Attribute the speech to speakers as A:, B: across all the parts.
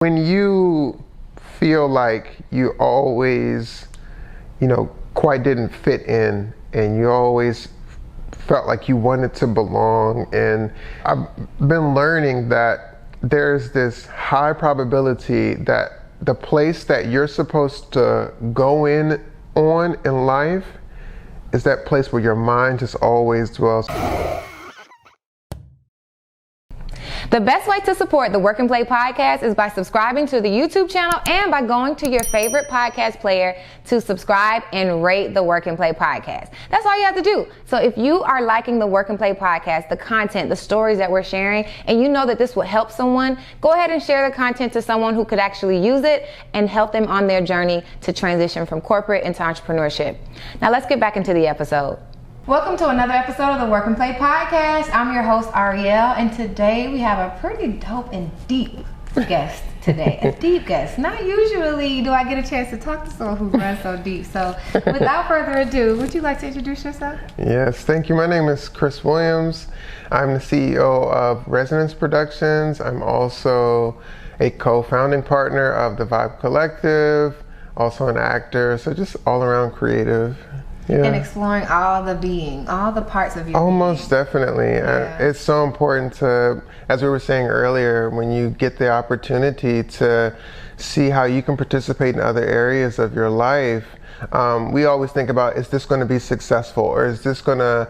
A: When you feel like you always, quite didn't fit in, and you always felt like you wanted to belong, and I've been learning that there's this high probability that the place that you're supposed to go in life is that place where your mind just always dwells.
B: The best way to support the Work and Play podcast is by subscribing to the YouTube channel and by going to your favorite podcast player to subscribe and rate the Work and Play podcast. That's all you have to do. So if you are liking the Work and Play podcast, the content, the stories that we're sharing, and you know that this will help someone, go ahead and share the content to someone who could actually use it and help them on their journey to transition from corporate into entrepreneurship. Now let's get back into the episode. Welcome to another episode of the Work and Play podcast. I'm your host, Ariel, and today we have a pretty dope and deep guest today. A deep guest. Not usually do I get a chance to talk to someone who runs so deep. So without further ado, would you like to introduce yourself?
A: Yes, thank you. My name is Chris Williams. I'm the CEO of RZNZ Productions. I'm also a co-founding partner of the Vibe Collective, also an actor, so just all around creative. Yeah.
B: And exploring all the parts of your
A: most definitely.
B: Yeah.
A: It's so important to, as we were saying earlier, when you get the opportunity to see how you can participate in other areas of your life. We always think about, is this going to be successful, or is this going to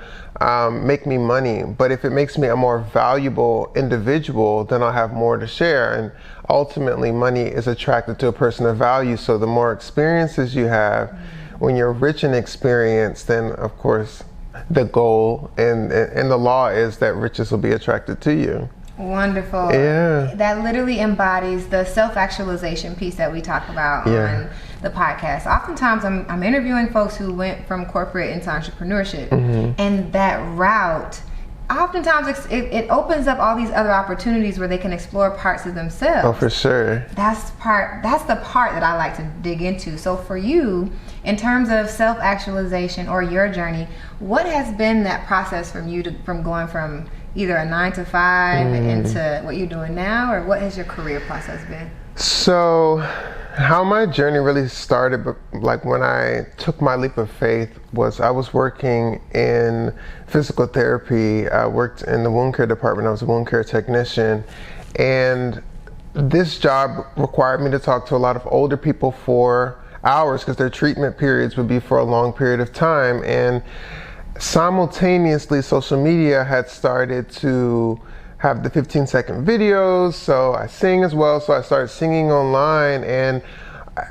A: make me money? But if it makes me a more valuable individual, then I'll have more to share. And ultimately, money is attracted to a person of value. So the more experiences you have, when you're rich in experience, then of course the goal and the law is that riches will be attracted to you.
B: Wonderful.
A: Yeah.
B: That literally embodies the self-actualization piece that we talk about on the podcast. Oftentimes I'm interviewing folks who went from corporate into entrepreneurship, and that route, oftentimes it opens up all these other opportunities where they can explore parts of themselves.
A: Oh, for sure.
B: That's the part that I like to dig into. So for you, in terms of self-actualization or your journey, what has been that process from going from either a 9 to 5 into what you're doing now, or what has your career process been?
A: So how my journey really started, like when I took my leap of faith, was I was working in physical therapy. I worked in the wound care department. I was a wound care technician, and this job required me to talk to a lot of older people for hours because their treatment periods would be for a long period of time. And simultaneously, social media had started to have the 15-second videos, so I sing as well. So I started singing online, and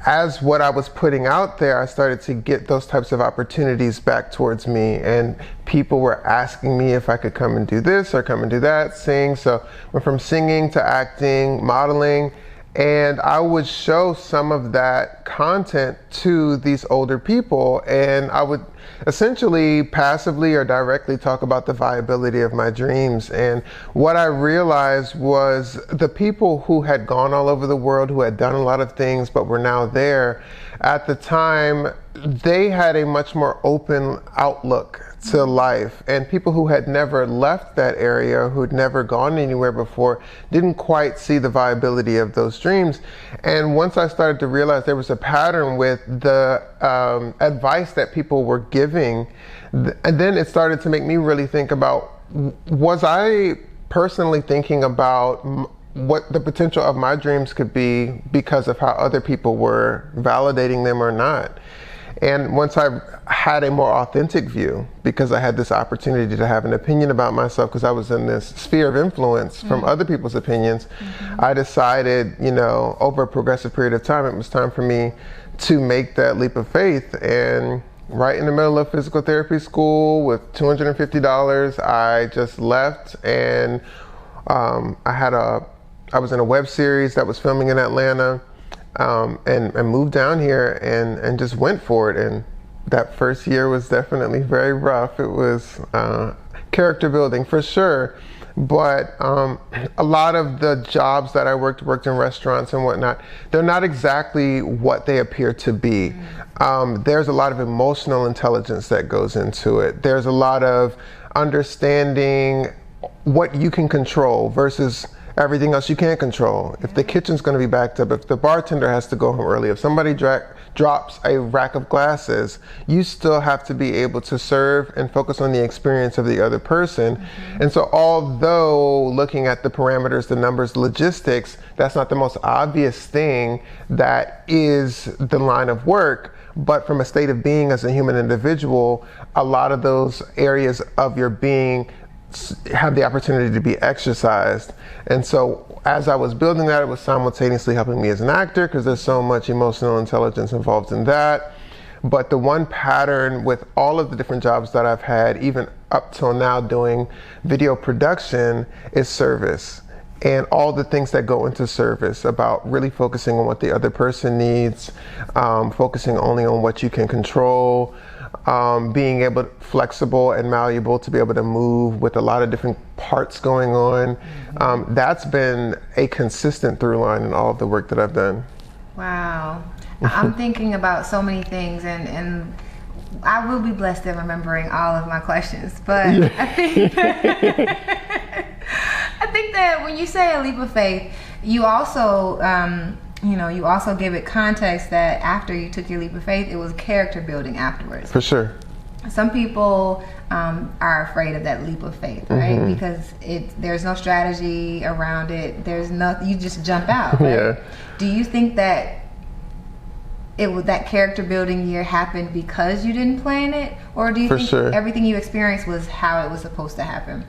A: as what I was putting out there, I started to get those types of opportunities back towards me, and people were asking me if I could come and do this or come and do that, sing. So went from singing to acting, modeling, and I would show some of that content to these older people, and I would essentially passively or directly talk about the viability of my dreams. And what I realized was the people who had gone all over the world, who had done a lot of things but were now there, at the time, they had a much more open outlook to life, and people who had never left that area, who'd never gone anywhere before, didn't quite see the viability of those dreams. And once I started to realize there was a pattern with the advice that people were giving, and then it started to make me really think about, was I personally thinking about what the potential of my dreams could be because of how other people were validating them or not? And once I had a more authentic view, because I had this opportunity to have an opinion about myself, because I was in this sphere of influence from other people's opinions, I decided, over a progressive period of time, it was time for me to make that leap of faith. And right in the middle of physical therapy school with $250, I just left, and I was in a web series that was filming in Atlanta. And moved down here and just went for it. And that first year was definitely very rough. It was character building for sure. But a lot of the jobs that I worked in restaurants and whatnot, they're not exactly what they appear to be. There's a lot of emotional intelligence that goes into it. There's a lot of understanding what you can control versus Everything else you can't control. If the kitchen's going to be backed up, if the bartender has to go home early, if somebody drops a rack of glasses, you still have to be able to serve and focus on the experience of the other person. And so although looking at the parameters, the numbers, the logistics, that's not the most obvious thing that is the line of work, but from a state of being as a human individual, a lot of those areas of your being have the opportunity to be exercised. And so as I was building that, it was simultaneously helping me as an actor, because there's so much emotional intelligence involved in that. But the one pattern with all of the different jobs that I've had, even up till now doing video production, is service. And all the things that go into service, about really focusing on what the other person needs, focusing only on what you can control, being able to, flexible and malleable to be able to move with a lot of different parts going on. That's been a consistent through line in all of the work that I've done.
B: Wow. I'm thinking about so many things, and I will be blessed in remembering all of my questions, but I think that when you say a leap of faith, you also you also give it context that after you took your leap of faith, it was character building afterwards.
A: For sure.
B: Some people are afraid of that leap of faith, right? Because there's no strategy around it. There's nothing. You just jump out. Right? Yeah. Do you think that that character building year happened because you didn't plan it, or do you think everything you experienced was how it was supposed to happen?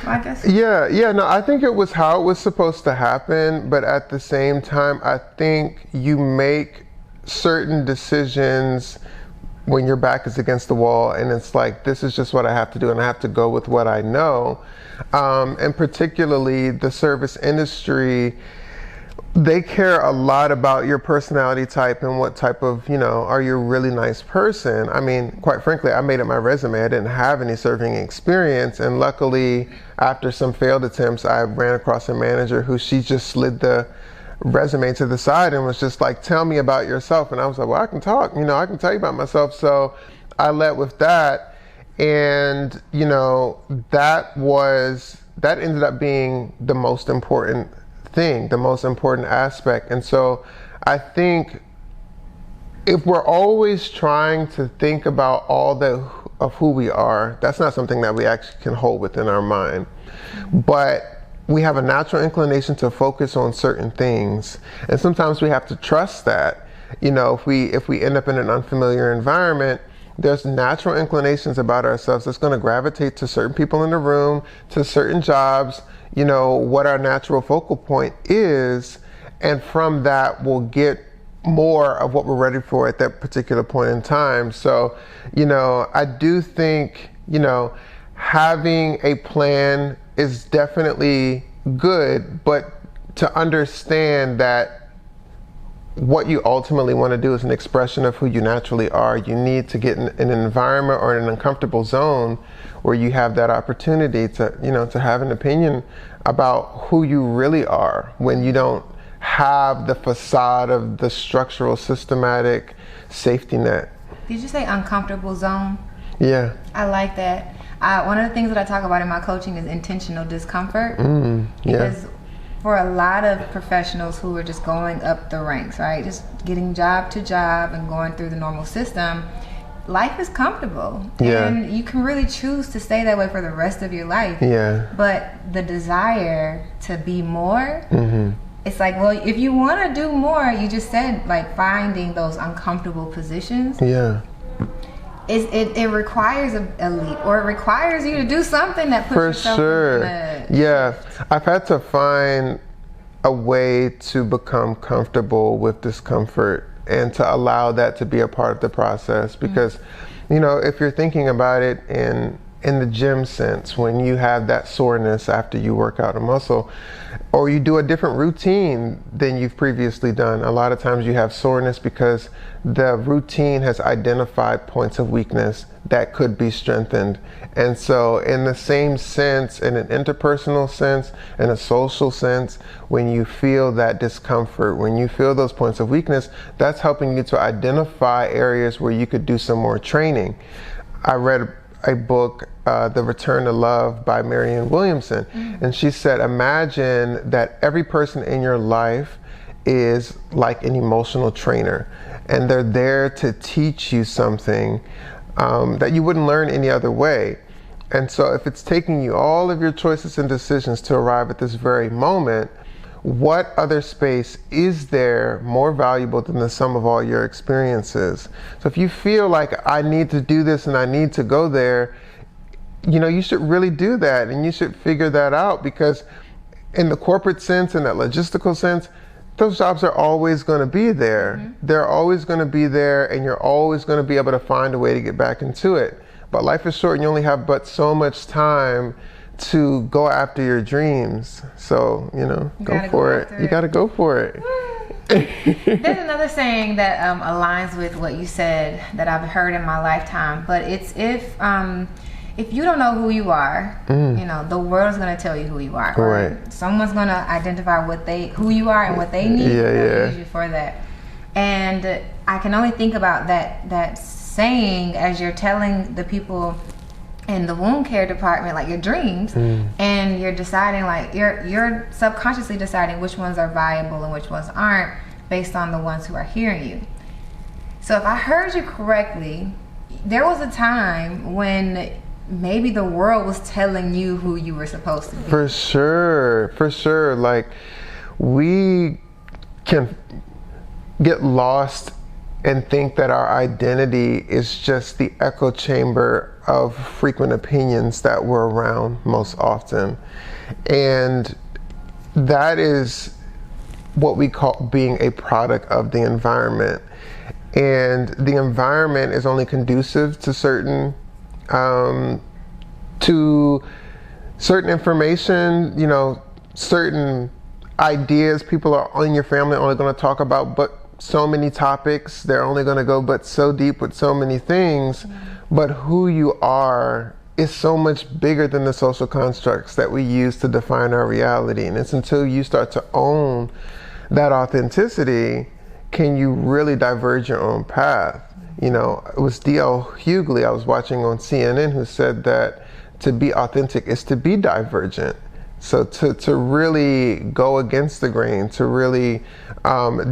B: Well, I guess.
A: No, I think it was how it was supposed to happen, but at the same time, I think you make certain decisions when your back is against the wall, and it's like, this is just what I have to do, and I have to go with what I know. And particularly the service industry, they care a lot about your personality type and what type of, are you a really nice person? I mean, quite frankly, I made it my resume. I didn't have any serving experience. And luckily, after some failed attempts, I ran across a manager who she just slid the resume to the side and was just like, tell me about yourself. And I was like, well, I can talk, I can tell you about myself. So I led with that. And, that ended up being the most important thing, the most important aspect. And so I think if we're always trying to think about all of who we are, that's not something that we actually can hold within our mind. But we have a natural inclination to focus on certain things, and sometimes we have to trust that. If we end up in an unfamiliar environment, there's natural inclinations about ourselves that's going to gravitate to certain people in the room, to certain jobs, what our natural focal point is, and from that we'll get more of what we're ready for at that particular point in time. So, I do think, having a plan is definitely good, but to understand that what you ultimately want to do is an expression of who you naturally are, you need to get in an environment or in an uncomfortable zone where you have that opportunity to have an opinion about who you really are, when you don't have the facade of the structural, systematic safety net.
B: Did you say uncomfortable zone?
A: Yeah.
B: I like that. One of the things that I talk about in my coaching is intentional discomfort. Because for a lot of professionals who are just going up the ranks, right, just getting job to job and going through the normal system, life is comfortable. And you can really choose to stay that way for the rest of your life. But the desire to be more, it's like, well, if you want to do more, you just said, like, finding those uncomfortable positions. It requires a leap, or it requires you to do something that puts yourself in a... I've had to find a way to become comfortable with discomfort and to allow that to be a part of the process, because if you're thinking about it in the gym sense, when you have that soreness after you work out a muscle, or you do a different routine than you've previously done, a lot of times you have soreness because the routine has identified points of weakness that could be strengthened. And so in the same sense, in an interpersonal sense, in a social sense, when you feel that discomfort, when you feel those points of weakness, that's helping you to identify areas where you could do some more training. I read
A: a book, The Return to Love by Marianne Williamson. And she said, imagine that every person in your life is like an emotional trainer, and they're there to teach you something that you wouldn't learn any other way. And so if it's taking you all of your choices and decisions to arrive at this very moment, what other space is there more valuable than the sum of all your experiences? So if you feel like I need to do this and I need to go there, you should really do that, and you should figure that out, because in the corporate sense, in that logistical sense, those jobs are always going to be there. They're always going to be there, and you're always going to be able to find a way to get back into it. But life is short, and you only have but so much time to go after your dreams. So, go for it. You got to go for it.
B: There's another saying that aligns with what you said that I've heard in my lifetime, but it's if you don't know who you are, the world's going to tell you who you are.
A: Right.
B: Someone's going to identify who you are and what they need. They'll use you for that. And I can only think about that saying as you're telling the people in the wound care department, like, your dreams, and you're deciding, like, you're subconsciously deciding which ones are viable and which ones aren't based on the ones who are hearing you. So if I heard you correctly, there was a time when maybe the world was telling you who you were supposed to be.
A: For sure. Like, we can get lost and think that our identity is just the echo chamber of frequent opinions that we're around most often. And that is what we call being a product of the environment. And the environment is only conducive to certain information, certain ideas. People are in your family only going to talk about but so many topics. They're only going to go but so deep with so many things. But who you are is so much bigger than the social constructs that we use to define our reality. And it's until you start to own that authenticity can you really diverge your own path. It was D.L. Hughley I was watching on CNN who said that to be authentic is to be divergent. So to really go against the grain, to really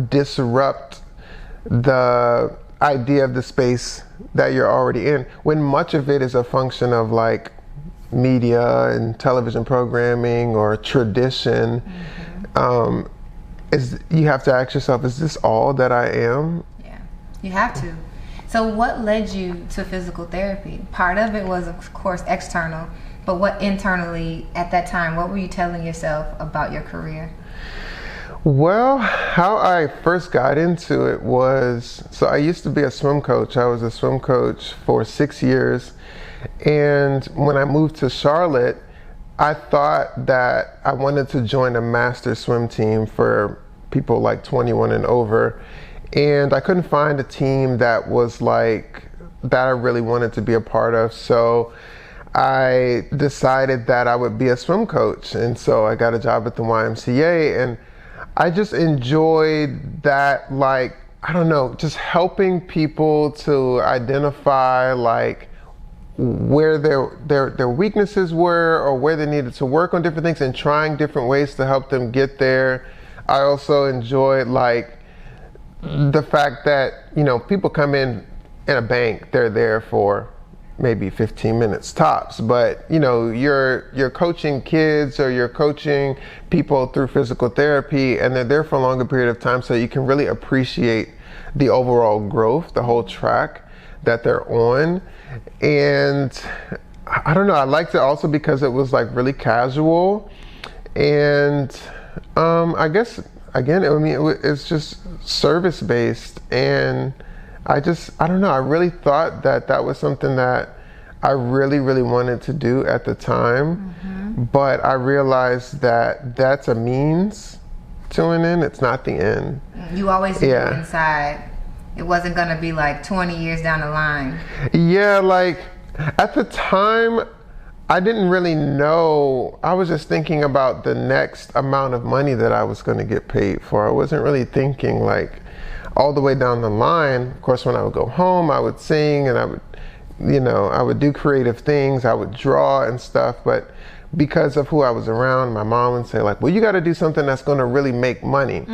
A: disrupt the idea of the space that you're already in, when much of it is a function of, like, media and television programming or tradition, you have to ask yourself, is this all that I am?
B: Yeah, you have to. So what led you to physical therapy? Part of it was, of course, external, but what internally at that time, what were you telling yourself about your career?
A: Well, how I first got into it was, so I used to be a swim coach. I was a swim coach for 6 years. And when I moved to Charlotte, I thought that I wanted to join a master swim team for people like 21 and over. And I couldn't find a team that was like, that I really wanted to be a part of. So I decided that I would be a swim coach. And so I got a job at the YMCA, and I just enjoyed that, like, I don't know, just helping people to identify, like, where their weaknesses were or where they needed to work on different things and trying different ways to help them get there. I also enjoyed, like, the fact that, people come in a bank, they're there for maybe 15 minutes tops, but you're coaching kids or you're coaching people through physical therapy, and they're there for a longer period of time, so you can really appreciate the overall growth, the whole track that they're on. And I don't know, I liked it also because it was, like, really casual, and I guess again, it's just service based, and I don't know, I really thought that was something that I really, really wanted to do at the time, but I realized that that's a means to an end, it's not the end.
B: You always knew inside it wasn't going to be like 20 years down the line.
A: Yeah, like, at the time, I didn't really know. I was just thinking about the next amount of money that I was going to get paid for. I wasn't really thinking, like, all the way down the line. Of course, when I would go home, I would sing and I would, I would do creative things, I would draw and stuff, but because of who I was around, my mom would say like, well, you got to do something that's going to really make money.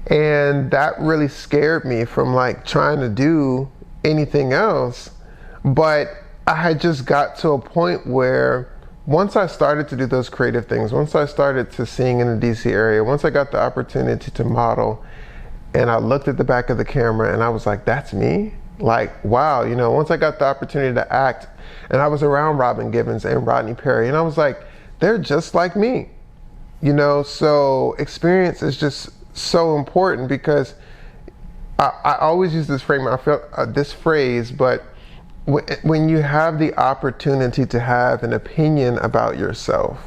A: And that really scared me from like trying to do anything else. But I had just got to a point where once I started to do those creative things, once I started to sing in the DC area, once I got the opportunity to model, and I looked at the back of the camera and I was like, that's me? Like, wow, once I got the opportunity to act, and I was around Robin Givens and Rodney Perry, and I was like, they're just like me. So experience is just so important, because I always use this phrase, but when you have the opportunity to have an opinion about yourself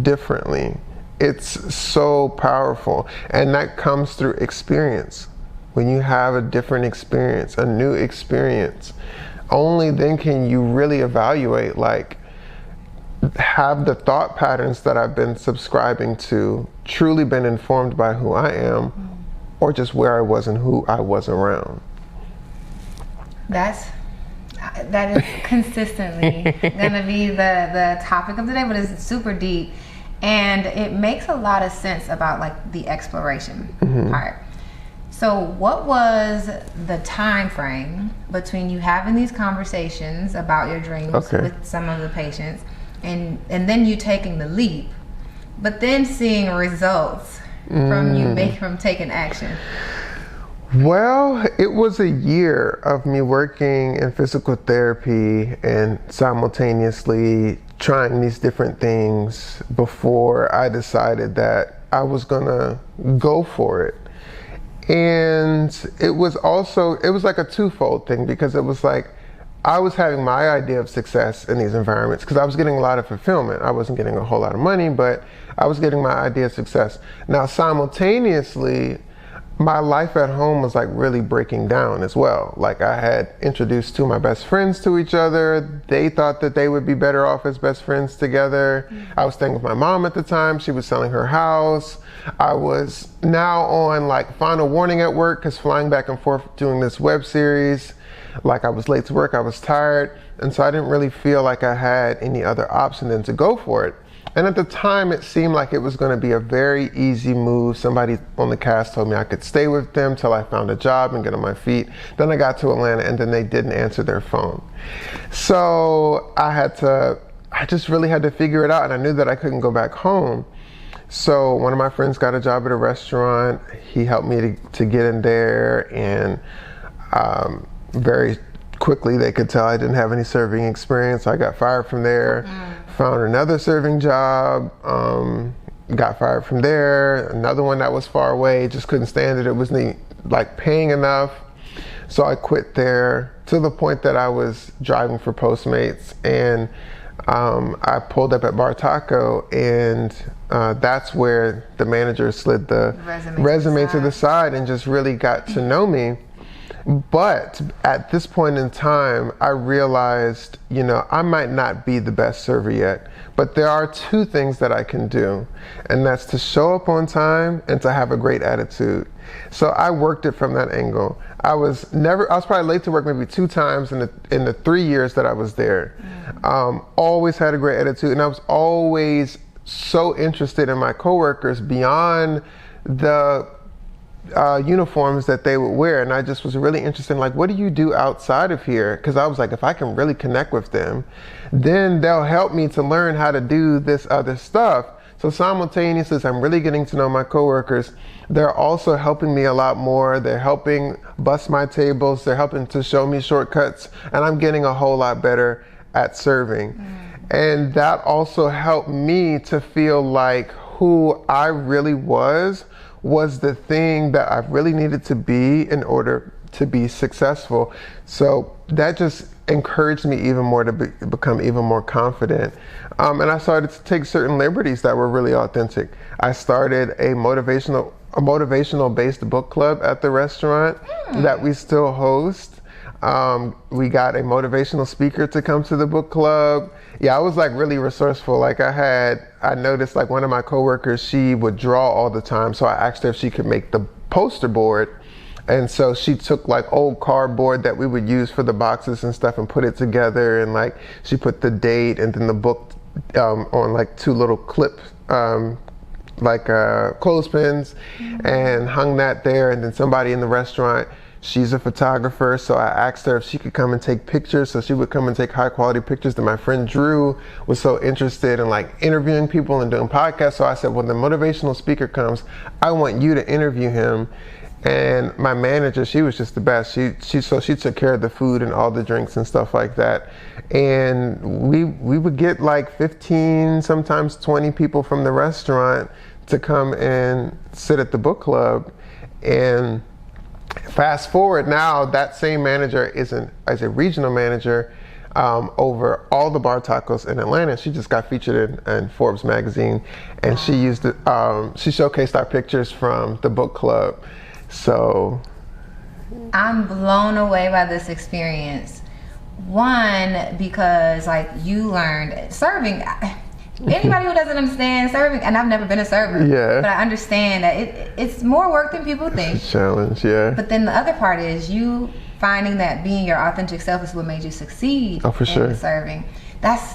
A: differently, it's so powerful. And that comes through experience. When you have a different experience, a new experience, only then can you really evaluate, like, have the thought patterns that I've been subscribing to truly been informed by who I am, or just where I was and who I was around.
B: That is consistently gonna be the topic of the day, but it's super deep, and it makes a lot of sense about like the exploration part. So what was the time frame between you having these conversations about your dreams with some of the patients, and then you taking the leap, but then seeing results from taking action?
A: Well, it was a year of me working in physical therapy and simultaneously trying these different things before I decided that I was gonna go for it. And it was like a twofold thing, because it was like I was having my idea of success in these environments because I was getting a lot of fulfillment. I wasn't getting a whole lot of money, but I was getting my idea of success. Now, simultaneously, my life at home was like really breaking down as well. Like, I had introduced two of my best friends to each other. They thought that they would be better off as best friends together. I was staying with my mom at the time. She was selling her house. I was now on like final warning at work because flying back and forth doing this web series. Like, I was late to work, I was tired. And so I didn't really feel like I had any other option than to go for it. And at the time, it seemed like it was going to be a very easy move. Somebody on the cast told me I could stay with them till I found a job and get on my feet. Then I got to Atlanta, and then they didn't answer their phone. So I just really had to figure it out, and I knew that I couldn't go back home. So one of my friends got a job at a restaurant. He helped me to get in there, and very quickly they could tell I didn't have any serving experience. I got fired from there. Found another serving job, got fired from there. Another one that was far away, just couldn't stand it. It wasn't like paying enough. So I quit there, to the point that I was driving for Postmates, and I pulled up at Bar Taco, and that's where the manager slid the resume to the side and just really got to know me. But at this point in time, I realized, I might not be the best server yet, but there are two things that I can do, and that's to show up on time and to have a great attitude. So I worked it from that angle. I was probably late to work maybe 2 times in the 3 years that I was there. Always had a great attitude, and I was always so interested in my coworkers beyond the uniforms that they would wear. And I just was really interested in, like, what do you do outside of here? Because I was like, if I can really connect with them, then they'll help me to learn how to do this other stuff. So simultaneously, as I'm really getting to know my coworkers, they're also helping me a lot more. They're helping bust my tables. They're helping to show me shortcuts, and I'm getting a whole lot better at serving. And that also helped me to feel like who I really was the thing that I really needed to be in order to be successful. So that just encouraged me even more to become even more confident. And I started to take certain liberties that were really authentic. I started a motivational based book club at the restaurant that we still host. We got a motivational speaker to come to the book club. Yeah, I was like really resourceful. Like, I noticed like one of my coworkers, she would draw all the time. So I asked her if she could make the poster board And so she took like old cardboard that we would use for the boxes and stuff and put it together, and like she put the date and then the book on like 2 little clips, like clothespins, and hung that there. And then somebody in the restaurant, she's a photographer, so I asked her if she could come and take pictures, so she would come and take high quality pictures. Then my friend Drew was so interested in like interviewing people and doing podcasts, so I said, when the motivational speaker comes, I want you to interview him. And my manager, she was just the best. She took care of the food and all the drinks and stuff like that. And we would get like 15, sometimes 20 people from the restaurant to come and sit at the book club. And fast forward now, that same manager is a regional manager over all the bar tacos in Atlanta. She just got featured in Forbes magazine, and she used it. She showcased our pictures from the book club. So
B: I'm blown away by this experience. One, because like you learned serving. Anybody who doesn't understand serving, and I've never been a server, but I understand that it's more work than people think.
A: It's a challenge, yeah.
B: But then the other part is you finding that being your authentic self is what made you succeed in serving. That's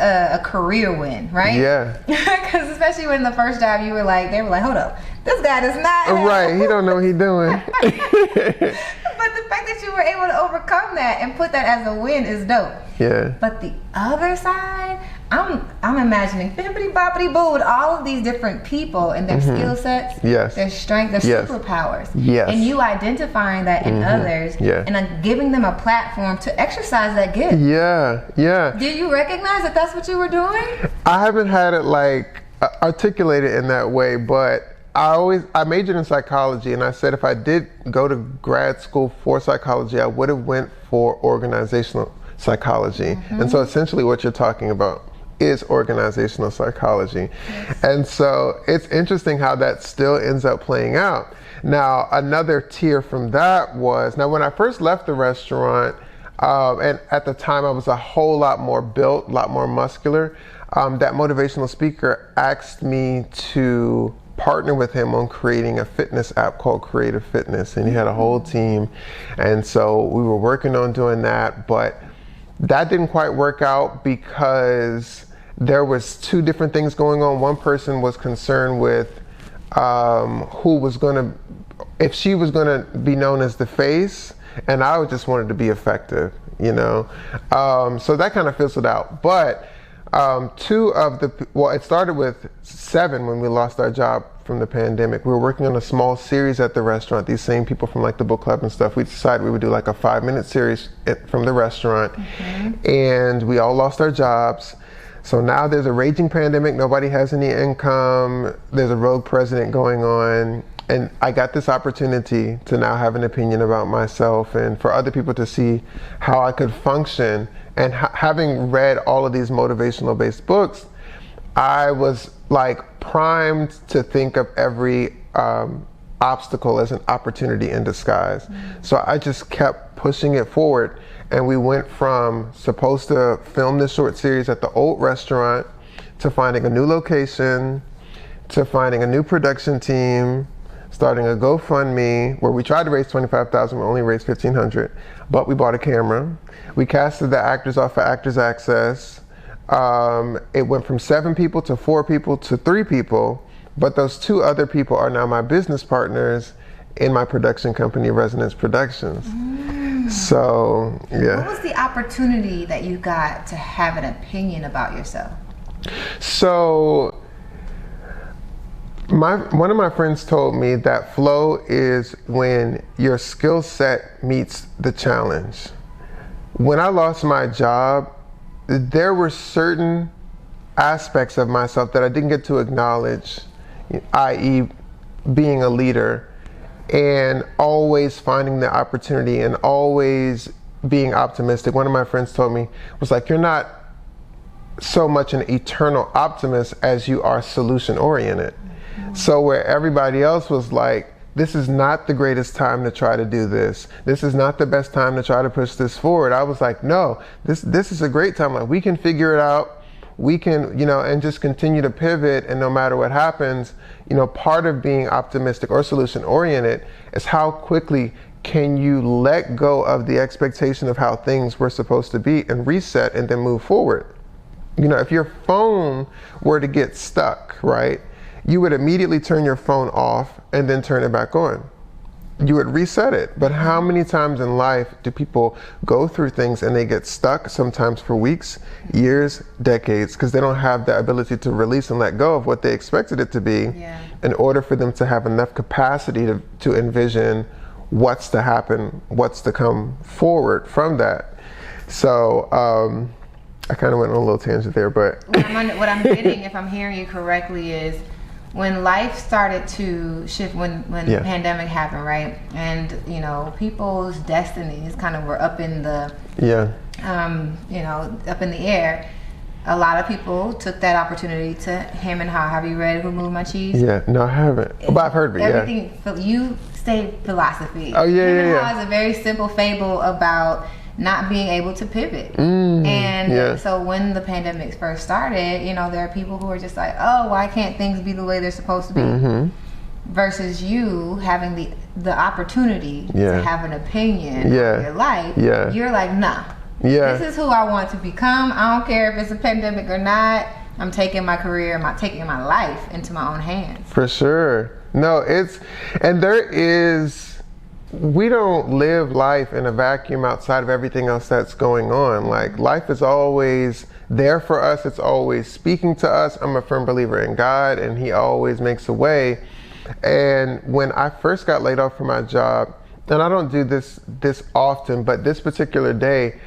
B: a career win, right?
A: Yeah.
B: Because especially when the first job they were like, hold up, this guy does not.
A: Right, he don't know what he's doing.
B: But the fact that you were able to overcome that and put that as a win is dope.
A: Yeah.
B: But the other side, I'm imagining bippity boppity boo with all of these different people and their skill sets, their strength, their superpowers. Yes. And you identifying that in others and then giving them a platform to exercise that gift.
A: Yeah, yeah.
B: Did you recognize that that's what you were doing?
A: I haven't had it like articulated in that way, but I majored in psychology, and I said if I did go to grad school for psychology, I would have went for organizational psychology. And so essentially what you're talking about is organizational psychology. And so it's interesting how that still ends up playing out. Now, another tier from that was, now when I first left the restaurant, and at the time I was a whole lot more built, a lot more muscular, that motivational speaker asked me to partner with him on creating a fitness app called Creative Fitness, and he had a whole team. And so we were working on doing that, but that didn't quite work out because there was 2 different things going on. One person was concerned with who was if she was gonna be known as the face, and I just wanted to be effective, you know? So that kind of fizzled out. But it started with 7 when we lost our job from the pandemic. We were working on a small series at the restaurant. These same people from like the book club and stuff, we decided we would do like a 5-minute series from the restaurant, and we all lost our jobs. So now there's a raging pandemic, nobody has any income, there's a rogue president going on, and I got this opportunity to now have an opinion about myself and for other people to see how I could function. And having read all of these motivational based books, I was like primed to think of every obstacle as an opportunity in disguise. So I just kept pushing it forward. And we went from supposed to film this short series at the old restaurant to finding a new location, to finding a new production team, starting a GoFundMe where we tried to raise $25,000, we only raised $1,500, but we bought a camera. We casted the actors off of Actors Access. It went from 7 people to 4 people to 3 people, but those 2 other people are now my business partners in my production company, RZNZ Productions. So, yeah.
B: What was the opportunity that you got to have an opinion about yourself?
A: So, one of my friends told me that flow is when your skill set meets the challenge. When I lost my job, there were certain aspects of myself that I didn't get to acknowledge, i.e. being a leader, and always finding the opportunity and always being optimistic. One of my friends told me, was like, you're not so much an eternal optimist as you are solution oriented. So where everybody else was like, this is not the greatest time to try to do this. This is not the best time to try to push this forward. I was like, no, this is a great time. Like, we can figure it out. we can, and just continue to pivot, and no matter what happens, part of being optimistic or solution oriented is how quickly can you let go of the expectation of how things were supposed to be and reset and then move forward. If your phone were to get stuck, right, you would immediately turn your phone off and then turn it back on. You would reset it. But how many times in life do people go through things and they get stuck, sometimes for weeks, years, decades, because they don't have the ability to release and let go of what they expected it to be in order for them to have enough capacity to envision what's to happen, what's to come forward from that. So I kind of went on a little tangent there, but
B: what I'm getting, if I'm hearing you correctly, is when life started to shift, when the pandemic happened, right? And people's destinies kind of were up in the up in the air. A lot of people took that opportunity to hem and haw. Have you read Who Moved My Cheese?
A: Yeah, no, I haven't. But I've heard of it.
B: Everything you say philosophy.
A: Oh yeah,
B: hem and haw is a very simple fable about not being able to pivot. So when the pandemic first started, there are people who are just like, oh, why can't things be the way they're supposed to be? Versus you having the opportunity to have an opinion on your life. You're like, nah, this is who I want to become. I don't care if it's a pandemic or not. I'm taking my career, taking my life into my own hands.
A: For sure. No, we don't live life in a vacuum outside of everything else that's going on. Like, life is always there for us. It's always speaking to us. I'm a firm believer in God, and He always makes a way. And when I first got laid off from my job, and I don't do this often, but this particular day,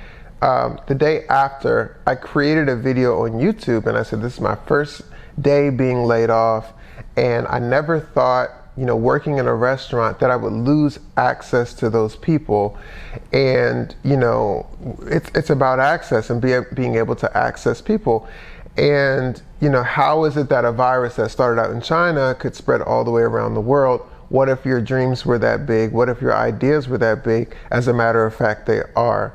A: the day after, I created a video on YouTube, and I said, this is my first day being laid off, and I never thought, working in a restaurant, that I would lose access to those people. And, it's about access and being able to access people. And, how is it that a virus that started out in China could spread all the way around the world? What if your dreams were that big? What if your ideas were that big? As a matter of fact, they are.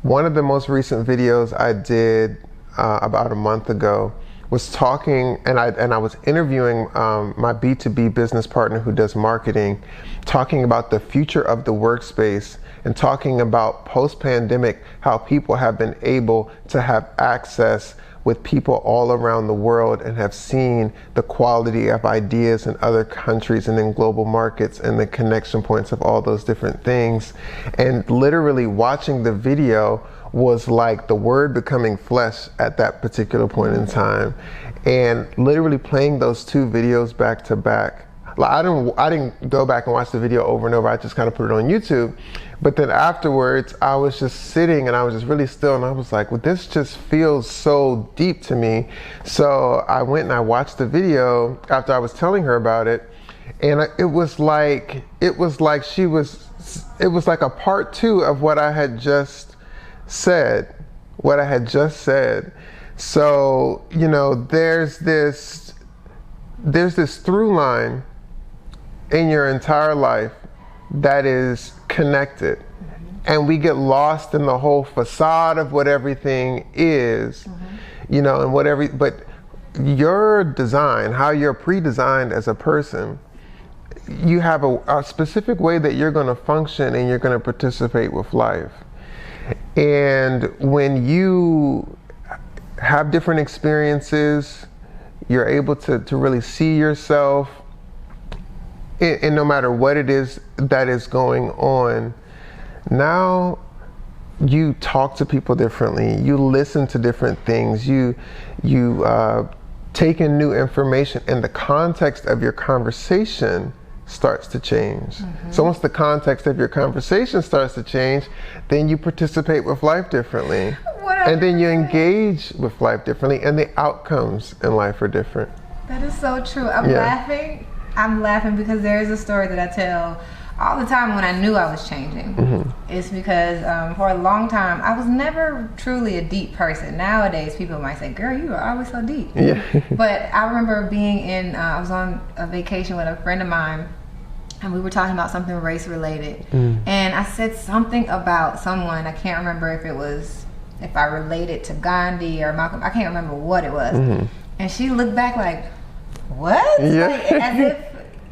A: One of the most recent videos I did about a month ago was talking, and I was interviewing my B2B business partner who does marketing, talking about the future of the workspace and talking about post-pandemic, how people have been able to have access with people all around the world and have seen the quality of ideas in other countries and in global markets and the connection points of all those different things. And literally watching the video was like the word becoming flesh at that particular point in time. And literally playing those two videos back to back. Like, I didn't go back and watch the video over and over. I just kind of put it on YouTube. But then afterwards, I was just sitting and I was just really still, and I was like, well, this just feels so deep to me. So I went and I watched the video after I was telling her about it, and it was like a part two of what I had just said. So, there's this through line in your entire life that is connected, and we get lost in the whole facade of what everything is, but your design, how you're pre-designed as a person, you have a specific way that you're going to function and you're going to participate with life. And when you have different experiences, you're able to really see yourself in no matter what it is that is going on. Now you talk to people differently, you listen to different things, you take in new information, and the context of your conversation starts to change. So once the context of your conversation starts to change, then you participate with life differently. And then you engage with life differently, and the outcomes in life are different.
B: That is so true. I'm laughing because there is a story that I tell all the time when I knew I was changing. It's because for a long time, I was never truly a deep person. Nowadays, people might say, girl, you are always so deep. But I remember being I was on a vacation with a friend of mine, and we were talking about something race related. And I said something about someone, I can't remember if it was if I related to Gandhi or Malcolm. I can't remember what it was. And she looked back like, what?
A: Yeah.
B: Like, as if,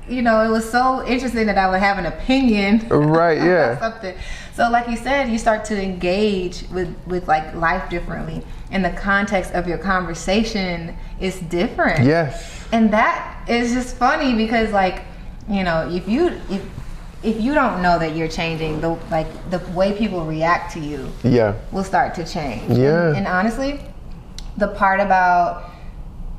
B: you know, it was so interesting that I would have an opinion.
A: Right, yeah.
B: About something. So like you said, you start to engage with like life differently. And the context of your conversation is different.
A: Yes.
B: And that is just funny because, like, you know, if you don't know that you're changing, the way people react to you will start to change.
A: Yeah.
B: And honestly, the part about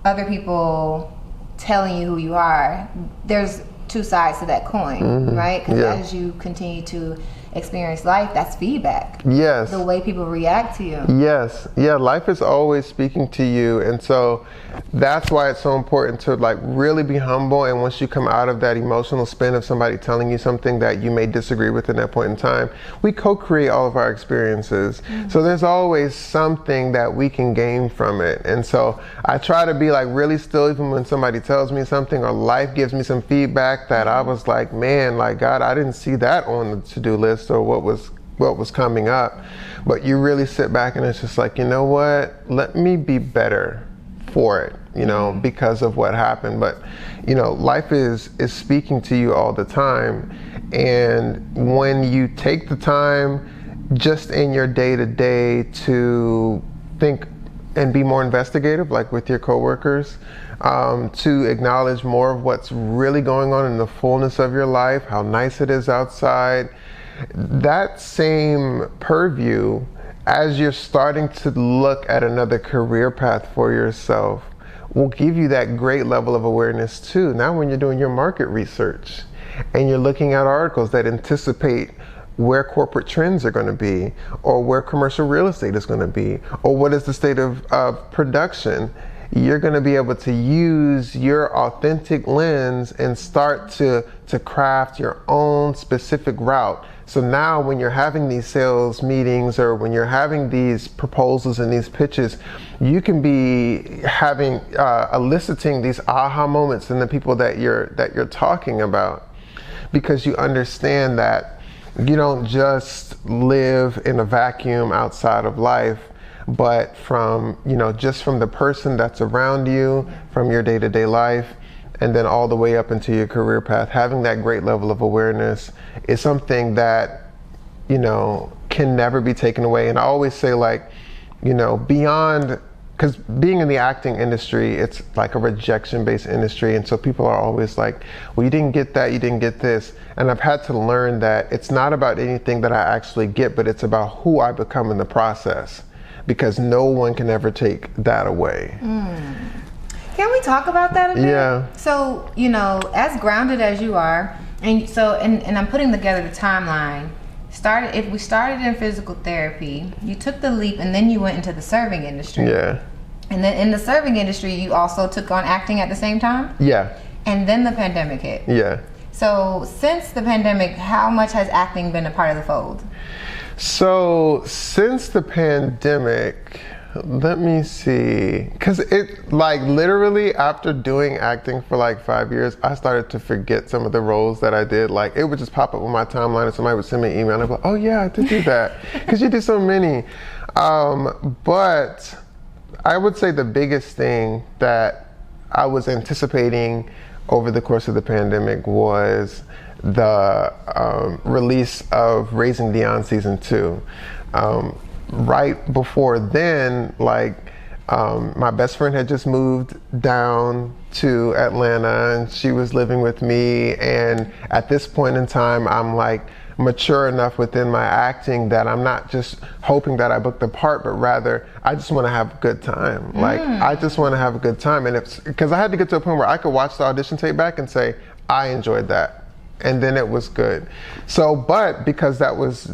B: other people telling you who you are, there's two sides to that coin, right? Because as you continue to experience life, that's feedback.
A: Yes.
B: The way people react to you.
A: Yes. Yeah, life is always speaking to you. And so that's why it's so important to like really be humble. And once you come out of that emotional spin of somebody telling you something that you may disagree with in that point in time, we co-create all of our experiences. So there's always something that we can gain from it. And so I try to be like really still even when somebody tells me something or life gives me some feedback that I was like, man, like God, I didn't see that on the to-do list or what was coming up. But you really sit back and it's just like, you know what, let me be better for it, you know, because of what happened. But you know, life is speaking to you all the time, and when you take the time just in your day-to-day to think and be more investigative, like with your coworkers, to acknowledge more of what's really going on in the fullness of your life, how nice it is outside. That same purview, as you're starting to look at another career path for yourself, will give you that great level of awareness too. Now when you're doing your market research and you're looking at articles that anticipate where corporate trends are going to be, or where commercial real estate is going to be, or what is the state of production, you're going to be able to use your authentic lens and start to craft your own specific route. So now when you're having these sales meetings or when you're having these proposals and these pitches, you can be having eliciting these aha moments in the people that you're talking about, because you understand that you don't just live in a vacuum outside of life, but from, you know, just from the person that's around you, from your day-to-day life, and then all the way up into your career path. Having that great level of awareness is something that, you know, can never be taken away. And I always say, like, you know, beyond, because being in the acting industry, it's like a rejection-based industry. And so people are always like, well, you didn't get that, you didn't get this. And I've had to learn that it's not about anything that I actually get, but it's about who I become in the process, because no one can ever take that away.
B: Can we talk about that a bit?
A: Yeah.
B: So, you know, as grounded as you are, and so, and I'm putting together the timeline. If we started in physical therapy, you took the leap and then you went into the serving industry.
A: Yeah.
B: And then in the serving industry, you also took on acting at the same time?
A: Yeah.
B: And then the pandemic hit.
A: Yeah.
B: So since the pandemic, how much has acting been a part of the fold?
A: So since the pandemic, let me see, because it, like, literally after doing acting for like 5 years, I started to forget some of the roles that I did. Like, it would just pop up on my timeline and somebody would send me an email and I'd be like, oh yeah, I did do that, because you do so many. But I would say the biggest thing that I was anticipating over the course of the pandemic was the release of Raising Dion season 2. Right before then, like, my best friend had just moved down to Atlanta and she was living with me. And at this point in time, I'm like mature enough within my acting that I'm not just hoping that I book the part, but rather I just want to have a good time. Like, I just want to have a good time. And it's because I had to get to a point where I could watch the audition tape back and say, I enjoyed that. And then it was good. So, but because that was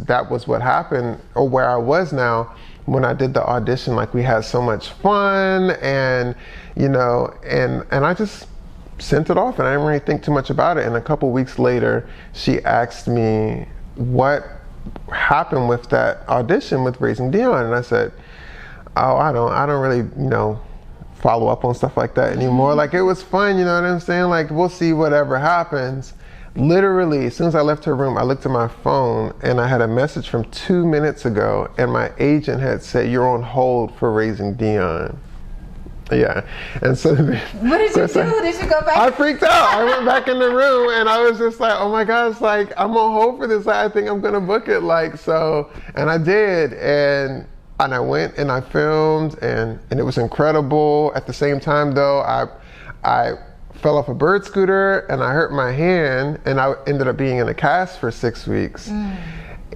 A: what happened, or where I was now, when I did the audition, like, we had so much fun, and, you know, and I just sent it off and I didn't really think too much about it. And a couple weeks later, she asked me what happened with that audition with Raising Dion. And I said, oh, I don't really, you know, follow up on stuff like that anymore. Like, it was fun, you know what I'm saying? Like, we'll see whatever happens. literally, as soon as I left her room, I looked at my phone and I had a message from 2 minutes ago, and my agent had said, "You're on hold for Raising Dion." Yeah. And so
B: what did you do? Did you go back?
A: I freaked out. I went back in the room and I was just like, oh my gosh, like I'm on hold for this. I think I'm gonna book it. Like, so, and I did, and I went and I filmed, and it was incredible. At the same time though, I fell off a bird scooter and I hurt my hand, and I ended up being in a cast for 6 weeks.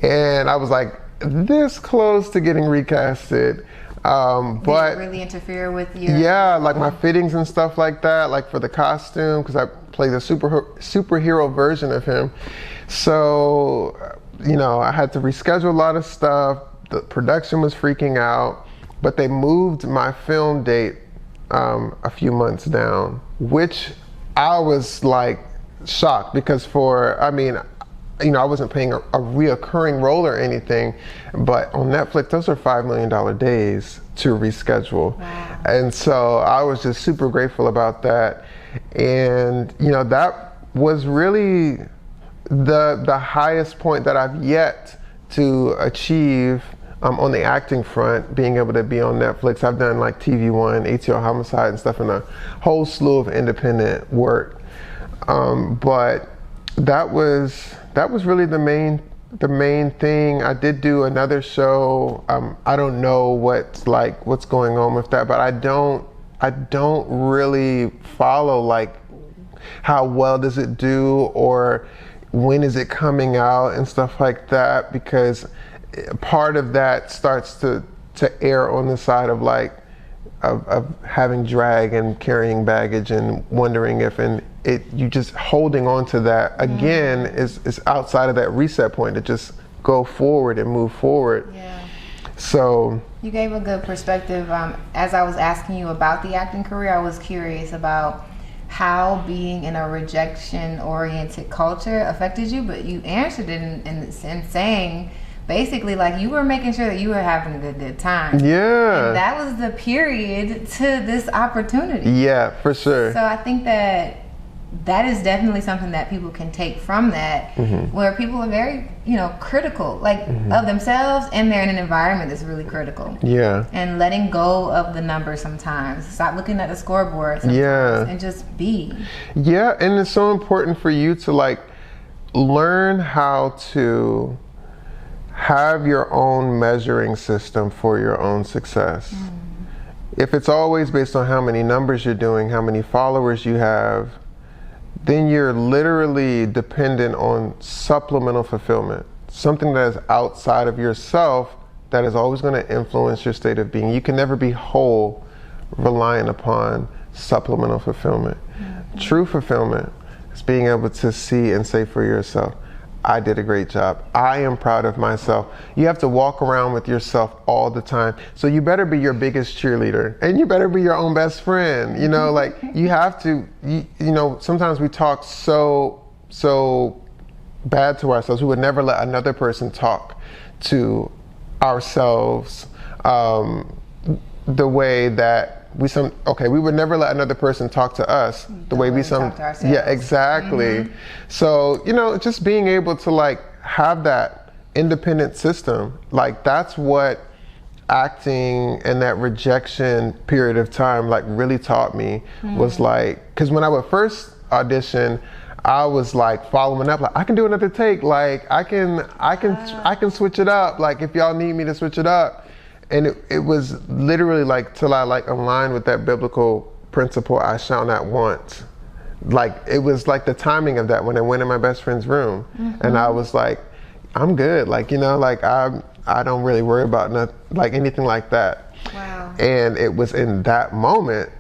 A: And I was like this close to getting recasted. But
B: did it really interfere with your?
A: Yeah, like my fittings and stuff like that, like for the costume, because I play the superhero version of him. So, you know, I had to reschedule a lot of stuff. The production was freaking out, but they moved my film date a few months down, which I was like shocked, because you know, I wasn't playing a reoccurring role or anything, but on Netflix, those are $5 million days to reschedule.
B: Wow.
A: And so I was just super grateful about that. And, you know, that was really the highest point that I've yet to achieve on the acting front, being able to be on Netflix. I've done like TV One, ATL Homicide and stuff, and a whole slew of independent work. But that was really the main thing. I did do another show. I don't know what's going on with that, but I don't really follow like how well does it do or when is it coming out and stuff like that, because part of that starts to err on the side of like of having drag and carrying baggage and wondering if you just holding on to that again is outside of that reset point to just go forward and move forward.
B: Yeah.
A: So
B: you gave a good perspective. As I was asking you about the acting career, I was curious about how being in a rejection-oriented culture affected you, but you answered it in saying basically like you were making sure that you were having a good time.
A: Yeah.
B: And that was the period to this opportunity.
A: Yeah, for sure.
B: So I think that is definitely something that people can take from that, where people are very, you know, critical, like of themselves, and they're in an environment that's really critical.
A: Yeah.
B: And letting go of the numbers sometimes. Stop looking at the scoreboard sometimes and just be.
A: Yeah, and it's so important for you to like learn how to have your own measuring system for your own success. If it's always based on how many numbers you're doing, how many followers you have, then you're literally dependent on supplemental fulfillment, something that is outside of yourself that is always going to influence your state of being. You can never be whole relying upon supplemental fulfillment. True fulfillment is being able to see and say for yourself, I did a great job. I am proud of myself. You have to walk around with yourself all the time. So you better be your biggest cheerleader, and you better be your own best friend. You know, like you have to, you know, sometimes we talk so bad to ourselves. We would never let another person talk to ourselves the way that we would never let another person talk to us the way we
B: talk to ourselves.
A: Yeah, exactly. So, you know, just being able to like have that independent system, like that's what acting and that rejection period of time like really taught me was like, because when I would first audition, I was like following up, like I can do another take, like I can switch it up, like if y'all need me to switch it up. And it was literally like till I like aligned with that biblical principle, I shall not want. Like it was like the timing of that when I went in my best friend's room and I was like, I'm good. Like, you know, like I don't really worry about like anything like that.
B: Wow.
A: And it was in that moment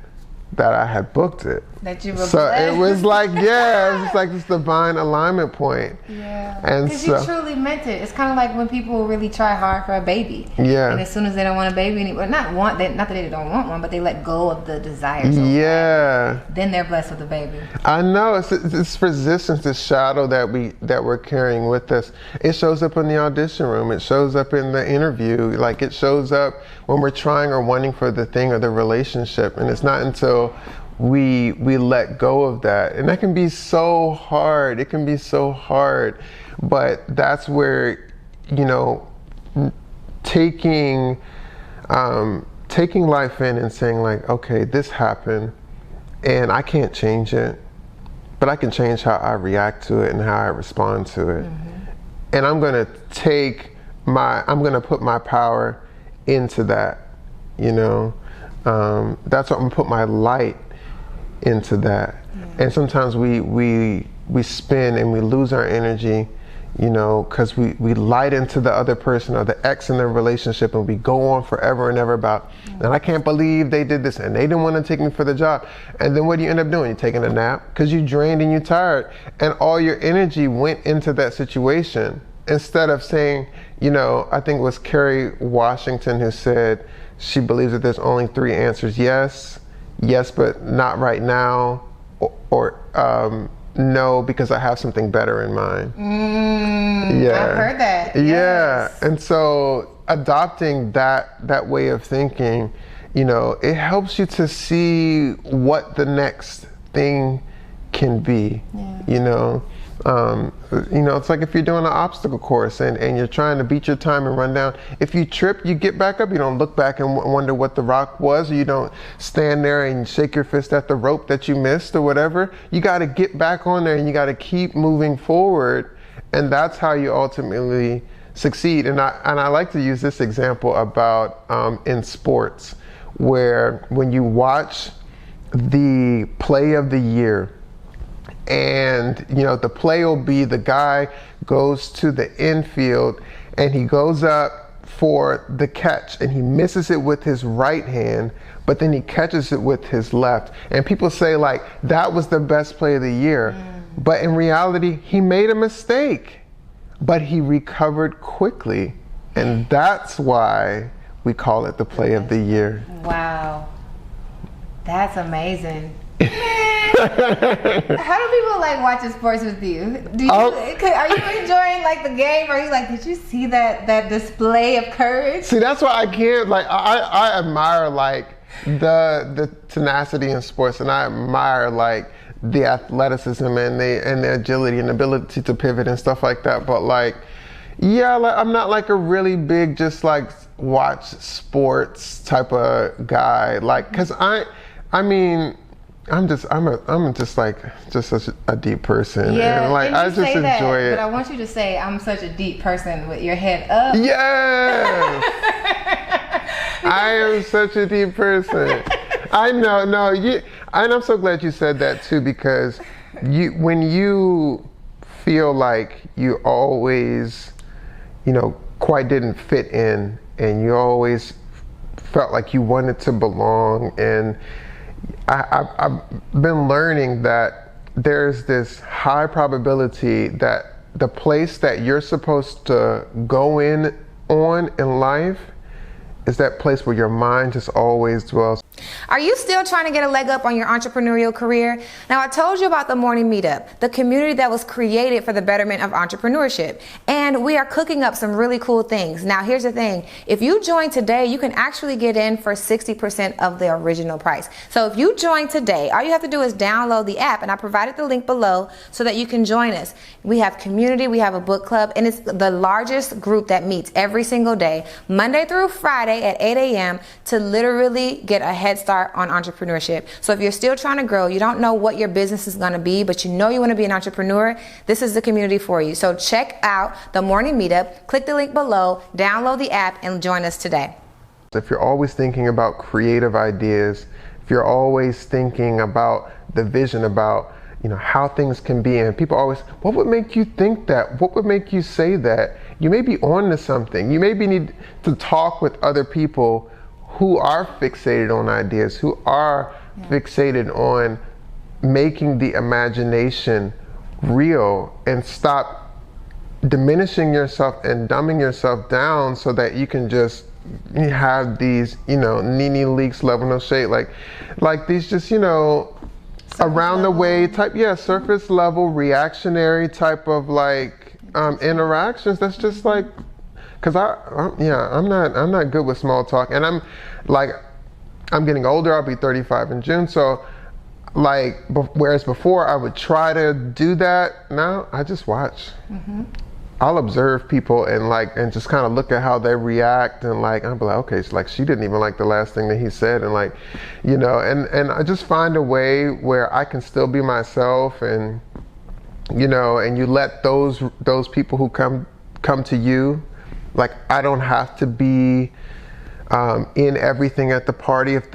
A: that I had booked it.
B: That you were
A: so
B: blessed.
A: It was like, yeah, it was just like this divine alignment point.
B: Yeah.
A: And
B: because
A: so
B: you truly meant it. It's kind of like when people really try hard for a baby.
A: Yeah.
B: And as soon as they don't want a baby anymore, not that they don't want one, but they let go of the desire.
A: Yeah.
B: Then they're blessed with a baby.
A: I know it's resistance, this shadow that we're carrying with us. It shows up in the audition room. It shows up in the interview. Like it shows up when we're trying or wanting for the thing or the relationship. And it's not until we let go of that, and that can be so hard. It can be so hard, but that's where, you know, taking life in and saying like, okay, this happened and I can't change it, but I can change how I react to it and how I respond to it. And I'm gonna put my power into that, you know. That's what I'm gonna put my light into that. And sometimes we spin and we lose our energy, you know, because we light into the other person or the ex in the relationship, and we go on forever and ever about, and I can't believe they did this and they didn't want to take me for the job. And then what do you end up doing? You're taking a nap because you're drained and you're tired, and all your energy went into that situation instead of saying, you know, I think it was Kerry Washington who said she believes that there's only 3 answers: yes, yes but not right now, or no, because I have something better in mind.
B: I've heard that. Yes.
A: Yeah, and so adopting that way of thinking, you know, it helps you to see what the next thing can be. You know, it's like if you're doing an obstacle course and you're trying to beat your time and run down. If you trip, you get back up. You don't look back and wonder what the rock was, or you don't stand there and shake your fist at the rope that you missed or whatever. You got to get back on there and you got to keep moving forward, and that's how you ultimately succeed. And I like to use this example about in sports, where when you watch the play of the year, and you know the play will be the guy goes to the infield and he goes up for the catch and he misses it with his right hand, but then he catches it with his left, and people say like that was the best play of the year. But in reality he made a mistake, but he recovered quickly, and that's why we call it the play of the year.
B: Wow, that's amazing. How do people like watching sports with you? Do you are you enjoying like the game? Or are you like, did you see that display of courage?
A: See, that's why I can't, like, I admire like the tenacity in sports, and I admire like the athleticism and the agility and ability to pivot and stuff like that. But like, yeah, like I'm not like a really big just like watch sports type of guy. Like, cause I mean, I'm just such a deep person.
B: Yeah,
A: and like
B: and
A: I just enjoy it.
B: But I want you to say I'm such a deep person with your head up.
A: Yes. I am such a deep person. I know, no, and I'm so glad you said that too, because when you feel like you always, you know, quite didn't fit in, and you always felt like you wanted to belong, and I've been learning that there's this high probability that the place that you're supposed to go in life is that place where your mind just always dwells.
B: Are you still trying to get a leg up on your entrepreneurial career? Now, I told you about the Morning Meetup, the community that was created for the betterment of entrepreneurship. And we are cooking up some really cool things. Now, here's the thing. If you join today, you can actually get in for 60% of the original price. So if you join today, all you have to do is download the app, and I provided the link below so that you can join us. We have community, we have a book club, and it's the largest group that meets every single day, Monday through Friday at 8 a.m. to literally get a head start on entrepreneurship. So if you're still trying to grow, you don't know what your business is going to be, but you know you want to be an entrepreneur, this is the community for you. So check out the Morning Meetup, click the link below, download the app, and join us today.
A: If you're always thinking about creative ideas, if you're always thinking about the vision, about, you know, how things can be, and people always, what would make you think that? What would make you say that? You may be on to something. You maybe need to talk with other people who are fixated on ideas, who are fixated on making the imagination real, and stop diminishing yourself and dumbing yourself down so that you can just have these, you know, Nene Leakes level no shade, like these just, you know, surface around level. The way type, surface level reactionary type of like interactions. That's just like, cause I'm not good with small talk, and I'm getting older. I'll be 35 in June, so Like, whereas before I would try to do that, now I just watch. I'll observe people and just kind of look at how they react, and like I'll be like, okay, so like she didn't even like the last thing that he said, and like, you know, and I just find a way where I can still be myself, and you know, and you let those people who come to you, like I don't have to be in everything at the party. If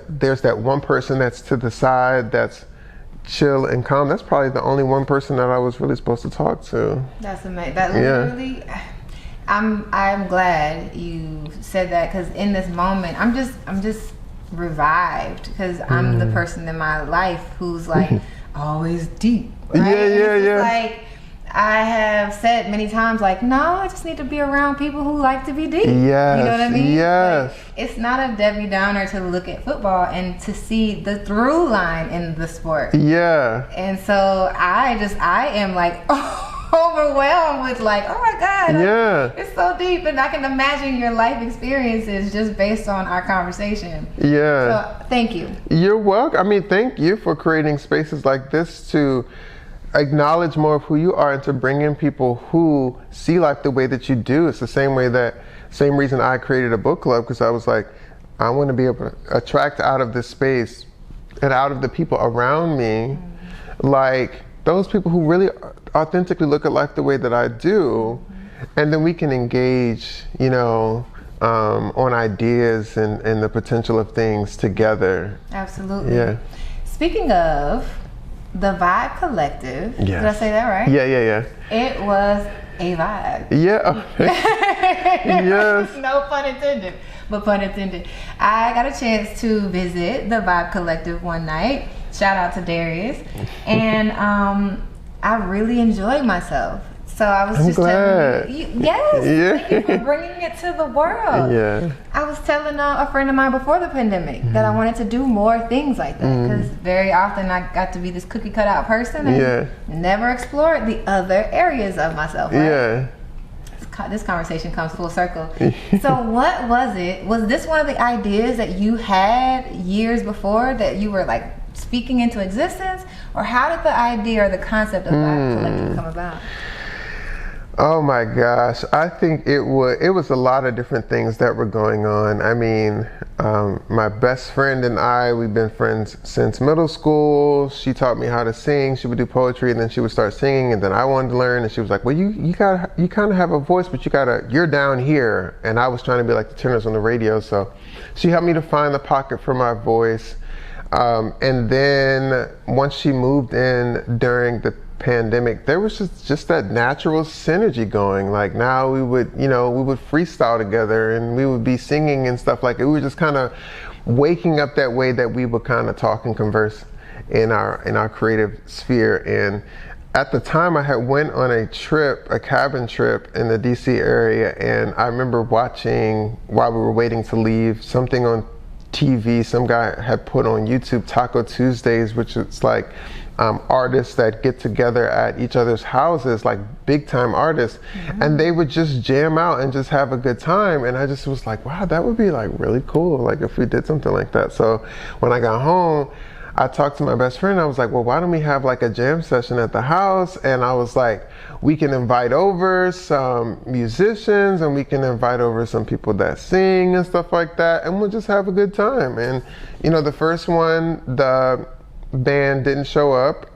A: there's that one person that's to the side that's chill and calm, that's probably the only one person that I was really supposed to talk to.
B: That's amazing. That literally, I'm glad you said that, because in this moment I'm just revived, because I'm the person in my life who's like always deep, right? Yeah. Like I have said many times, like, no, I just need to be around people who like to be deep.
A: Yes.
B: You know what I mean?
A: Yes.
B: Like, it's not a Debbie Downer to look at football and to see the through line in the sport.
A: Yeah.
B: And so I am like overwhelmed with like, oh my God, it's so deep. And I can imagine your life experiences just based on our conversation.
A: Yeah.
B: So thank you.
A: You're welcome. I mean, thank you for creating spaces like this to acknowledge more of who you are and to bring in people who see life the way that you do. It's the same reason I created a book club, because I was like, I want to be able to attract out of this space and out of the people around me, like those people who really authentically look at life the way that I do, and then we can engage, you know, on ideas and the potential of things together.
B: Absolutely.
A: Yeah.
B: Speaking of the Vibe Collective, did I say that right?
A: Yeah.
B: It was a vibe.
A: Yeah. Yes.
B: No pun intended, but pun intended. I got a chance to visit the Vibe Collective one night. Shout out to Darius. And I really enjoyed myself. So I was telling you, thank you for bringing it to the world. Yeah. I was telling a friend of mine before the pandemic that I wanted to do more things like that, because very often I got to be this cookie cut out person and never explored the other areas of myself. Right? Yeah. This conversation comes full circle. So what was it? Was this one of the ideas that you had years before that you were like speaking into existence, or how did the idea or the concept of Vibe Collective come about?
A: Oh my gosh, I think it was a lot of different things that were going on. I mean, my best friend and I, we've been friends since middle school. She taught me how to sing. She would do poetry, and then she would start singing, and then I wanted to learn, and she was like, well, you kind of have a voice, but you're down here. And I was trying to be like the tenors on the radio, so she helped me to find the pocket for my voice. And then once she moved in during the pandemic, there was just that natural synergy going. Like now we would freestyle together, and we would be singing and stuff like it. We were just kind of waking up that way that we would kind of talk and converse in our creative sphere. And at the time I had went on a cabin trip in the DC area, and I remember watching, while we were waiting to leave, something on TV. Some guy had put on YouTube Taco Tuesdays, which is like artists that get together at each other's houses, like big time artists, and they would just jam out and just have a good time. And I just was like, wow, that would be like really cool, like if we did something like that. So when I got home, I talked to my best friend. I was like, well, why don't we have like a jam session at the house? And I was like, we can invite over some musicians, and we can invite over some people that sing and stuff like that, and we'll just have a good time. And you know, the first one, the band didn't show up,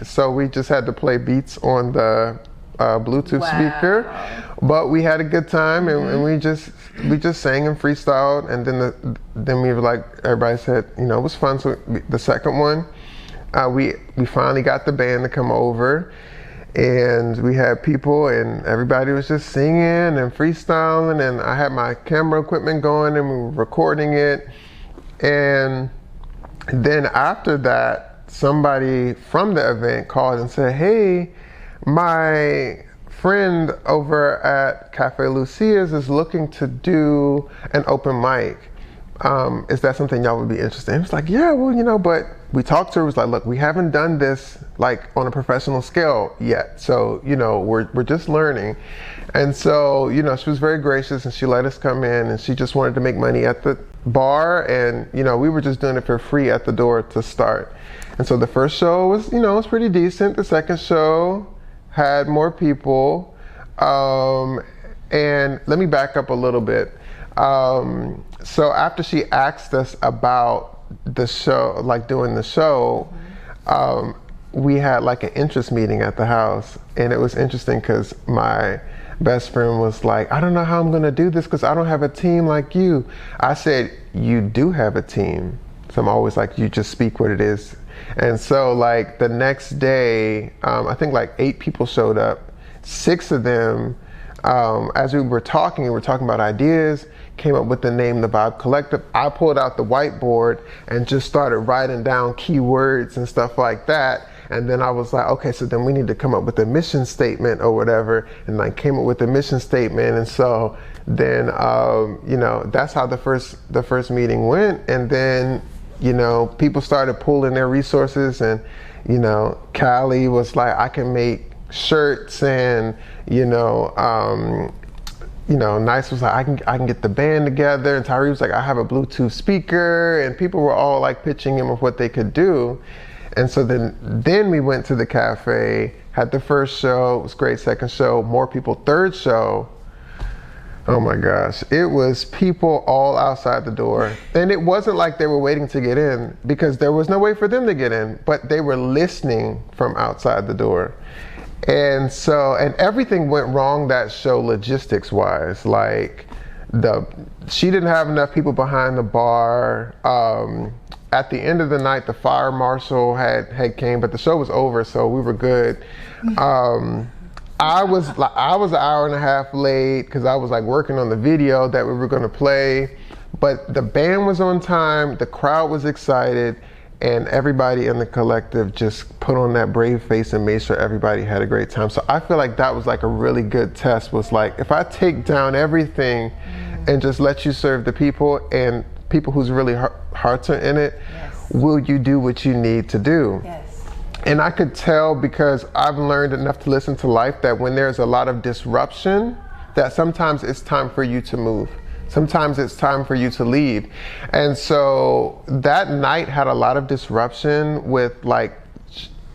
A: so we just had to play beats on the Bluetooth speaker, but we had a good time, and we just sang and freestyled. And then we were like, everybody said, you know, it was fun. So the second one, we finally got the band to come over, and we had people, and everybody was just singing and freestyling, and I had my camera equipment going, and we were recording it. And then after that, somebody from the event called and said, hey, my friend over at Cafe Lucia's is looking to do an open mic. Is that something y'all would be interested in? It's like, yeah, well, you know, but we talked to her. It was like, look, we haven't done this like on a professional scale yet. So, you know, we're just learning. And so, you know, she was very gracious, and she let us come in, and she just wanted to make money at the bar, and we were just doing it for free at the door to start. And so the first show was was pretty decent. The second show had more people, and let me back up a little bit. So after she asked us about the show, like doing the show, we had like an interest meeting at the house, and it was interesting because my best friend was like, I don't know how I'm gonna do this because I don't have a team like you. I said, you do have a team. So I'm always like, you just speak what it is. And so like the next day, I think like 8 people showed up. 6 of them, as we were talking about ideas, came up with the name The Vibe Collective. I pulled out the whiteboard and just started writing down keywords and stuff like that. And then I was like, okay, so then we need to come up with a mission statement or whatever. And I came up with the mission statement. And so then, that's how the first meeting went. And then, people started pooling their resources, and, Callie was like, I can make shirts, and, Nice was like, I can get the band together. And Tyree was like, I have a Bluetooth speaker, and people were all like pitching him of what they could do. And so then we went to the cafe, had the first show, it was great. Second show, more people. Third show, oh my gosh, it was people all outside the door. And it wasn't like they were waiting to get in, because there was no way for them to get in, but they were listening from outside the door. And so, and everything went wrong that show logistics wise. Like she didn't have enough people behind the bar. At the end of the night, the fire marshal had came, but the show was over, so we were good. I was an hour and a half late because I was like working on the video that we were going to play, but the band was on time, the crowd was excited, and everybody in the collective just put on that brave face and made sure everybody had a great time. So I feel like that was like a really good test, was like, if I take down everything and just let you serve the people, and people whose really hearts are in it, will you do what you need to do? Yes. And I could tell, because I've learned enough to listen to life, that when there's a lot of disruption, that sometimes it's time for you to move. Sometimes it's time for you to leave. And so that night had a lot of disruption with like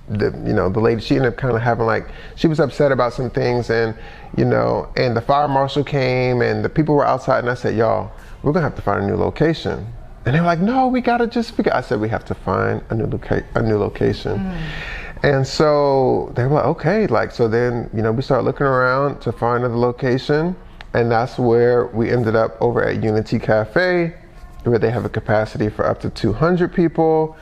A: the lady. She ended up kind of having like, she was upset about some things, and and the fire marshal came, and the people were outside, and I said, y'all, we're gonna have to find a new location. And they were like, no, we gotta just figure. I said, we have to find a new location. And so they were like, okay. Like, so then, we started looking around to find another location. And that's where we ended up over at Unity Cafe, where they have a capacity for up to 200 people.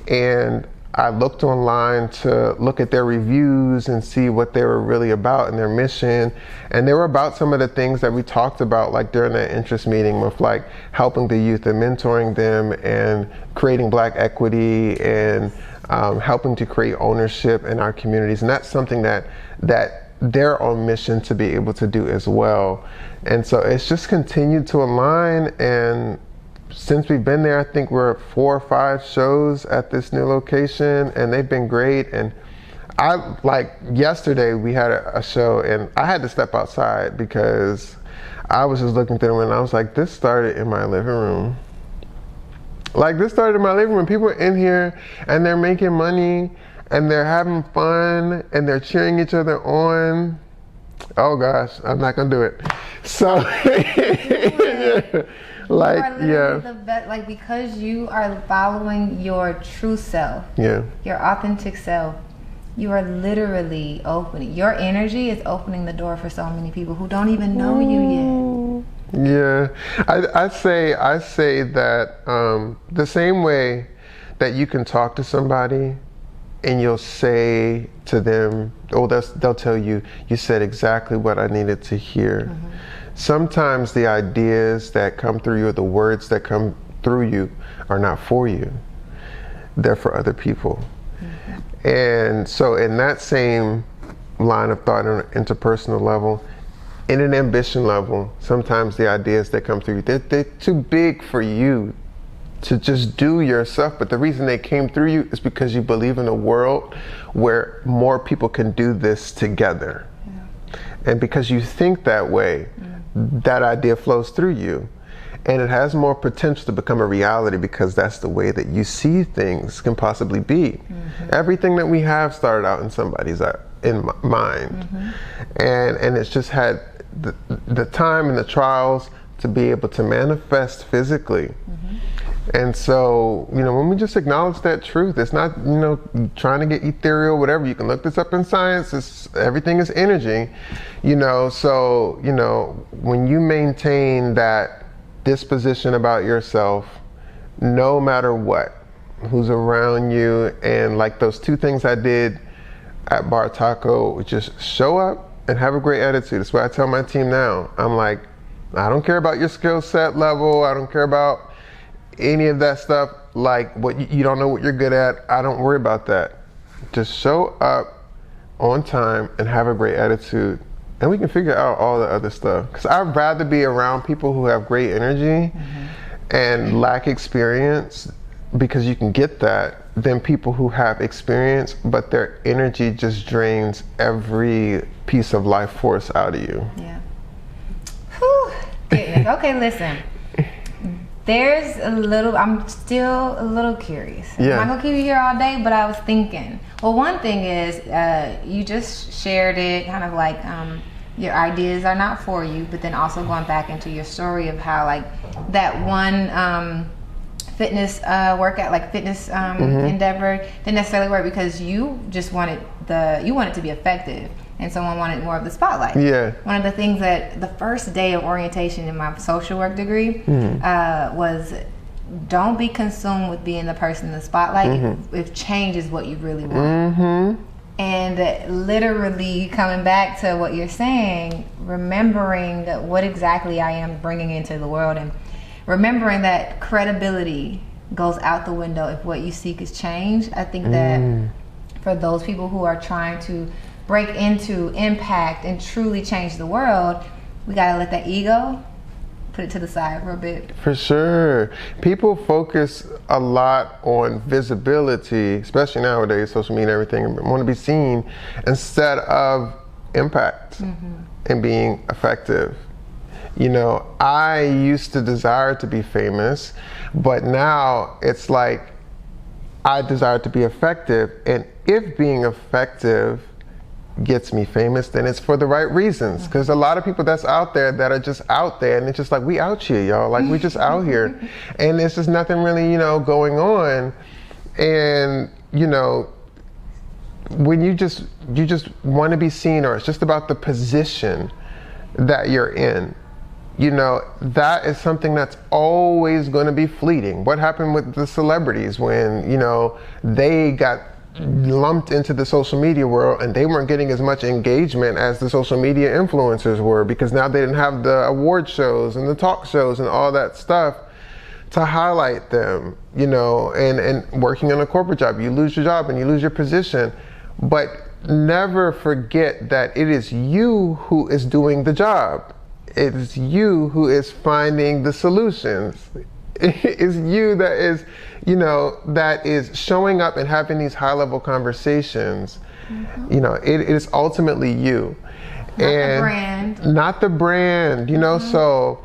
A: And I looked online to look at their reviews and see what they were really about and their mission. And they were about some of the things that we talked about, like during that interest meeting, with like helping the youth and mentoring them, and creating Black equity, and helping to create ownership in our communities. And that's something that they're on mission to be able to do as well. And so it's just continued to align, and since we've been there, I think we're at 4 or 5 shows at this new location, and they've been great. And yesterday we had a show, and I had to step outside because I was just looking through the window, and I was like, this started in my living room. Like, this started in my living room. People are in here, and they're making money, and they're having fun, and they're cheering each other on. Oh gosh, I'm not gonna do it. So, like,
C: the best, like, because you are following your true self, your authentic self, you are literally opening, your energy is opening the door for so many people who don't even know you yet.
A: Yeah, I say that the same way that you can talk to somebody and you'll say to them, they'll tell you, you said exactly what I needed to hear. Sometimes the ideas that come through you, or the words that come through you, are not for you. They're for other people. And so in that same line of thought, on an interpersonal level, in an ambition level, sometimes the ideas that come through you, they're too big for you to just do yourself. But the reason they came through you is because you believe in a world where more people can do this together. And because you think that way, that idea flows through you. And it has more potential to become a reality because that's the way that you see things can possibly be. Everything that we have started out in somebody's mind. And it's just had the time and the trials to be able to manifest physically. And so, you know, when we just acknowledge that truth, it's not, you know, trying to get ethereal, whatever. You can look this up in science. Everything is energy, you know. So, you know, when you maintain that disposition about yourself, no matter what, who's around you, and like those 2 things I did at Bar Taco, just show up and have a great attitude. That's what I tell my team now. I'm like, I don't care about your skill set level. I don't care about any of that stuff. Like what you don't know what you're good at. I don't worry about that. Just show up on time and have a great attitude, and we can figure out all the other stuff. Because I'd rather be around people who have great energy and lack experience, because you can get that, than people who have experience but their energy just drains every piece of life force out of you.
C: Yeah. Whew. Goodness. Okay, listen. There's I'm still a little curious.
A: Yeah.
C: I'm not gonna keep you here all day, but I was thinking. Well, one thing is, you just shared it, kind of like your ideas are not for you, but then also going back into your story of how like that one fitness workout, like fitness endeavor didn't necessarily work because you just wanted it to be effective, and someone wanted more of the spotlight. Yeah. One of the things that the first day of orientation in my social work degree was, don't be consumed with being the person in the spotlight if change is what you really want. And literally coming back to what you're saying, remembering what exactly I am bringing into the world, and remembering that credibility goes out the window if what you seek is change. I think that for those people who are trying to break into impact and truly change the world, we gotta let that ego, put it to the side for a bit.
A: For sure. People focus a lot on visibility, especially nowadays, social media and everything, want to be seen instead of impact and being effective. You know, I used to desire to be famous, but now it's like I desire to be effective. And if being effective gets me famous, then it's for the right reasons. Because a lot of people that's out there that are just out there, and it's just like, we out here, y'all. Like, we just out here. And there's just nothing really, you know, going on. And, you know, when you just want to be seen, or it's just about the position that you're in, you know, that is something that's always going to be fleeting. What happened with the celebrities when, you know, they got lumped into the social media world and they weren't getting as much engagement as the social media influencers were, because now they didn't have the award shows and the talk shows and all that stuff to highlight them, you know, and working on a corporate job, you lose your job and you lose your position. But never forget that it is you who is doing the job. It is you who is finding the solutions. It is you that is, you know, that is showing up and having these high-level conversations. You know, it is ultimately you.
C: Not the brand.
A: Not the brand, you know, so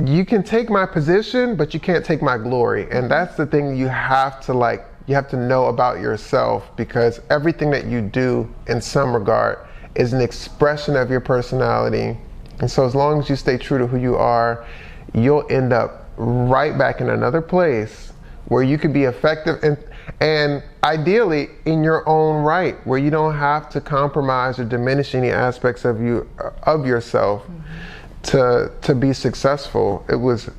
A: you can take my position, but you can't take my glory. And that's the thing you have to know about yourself, because everything that you do in some regard is an expression of your personality. And so as long as you stay true to who you are, you'll end up right back in another place where you could be effective and ideally in your own right, where you don't have to compromise or diminish any aspects of yourself to be successful. It was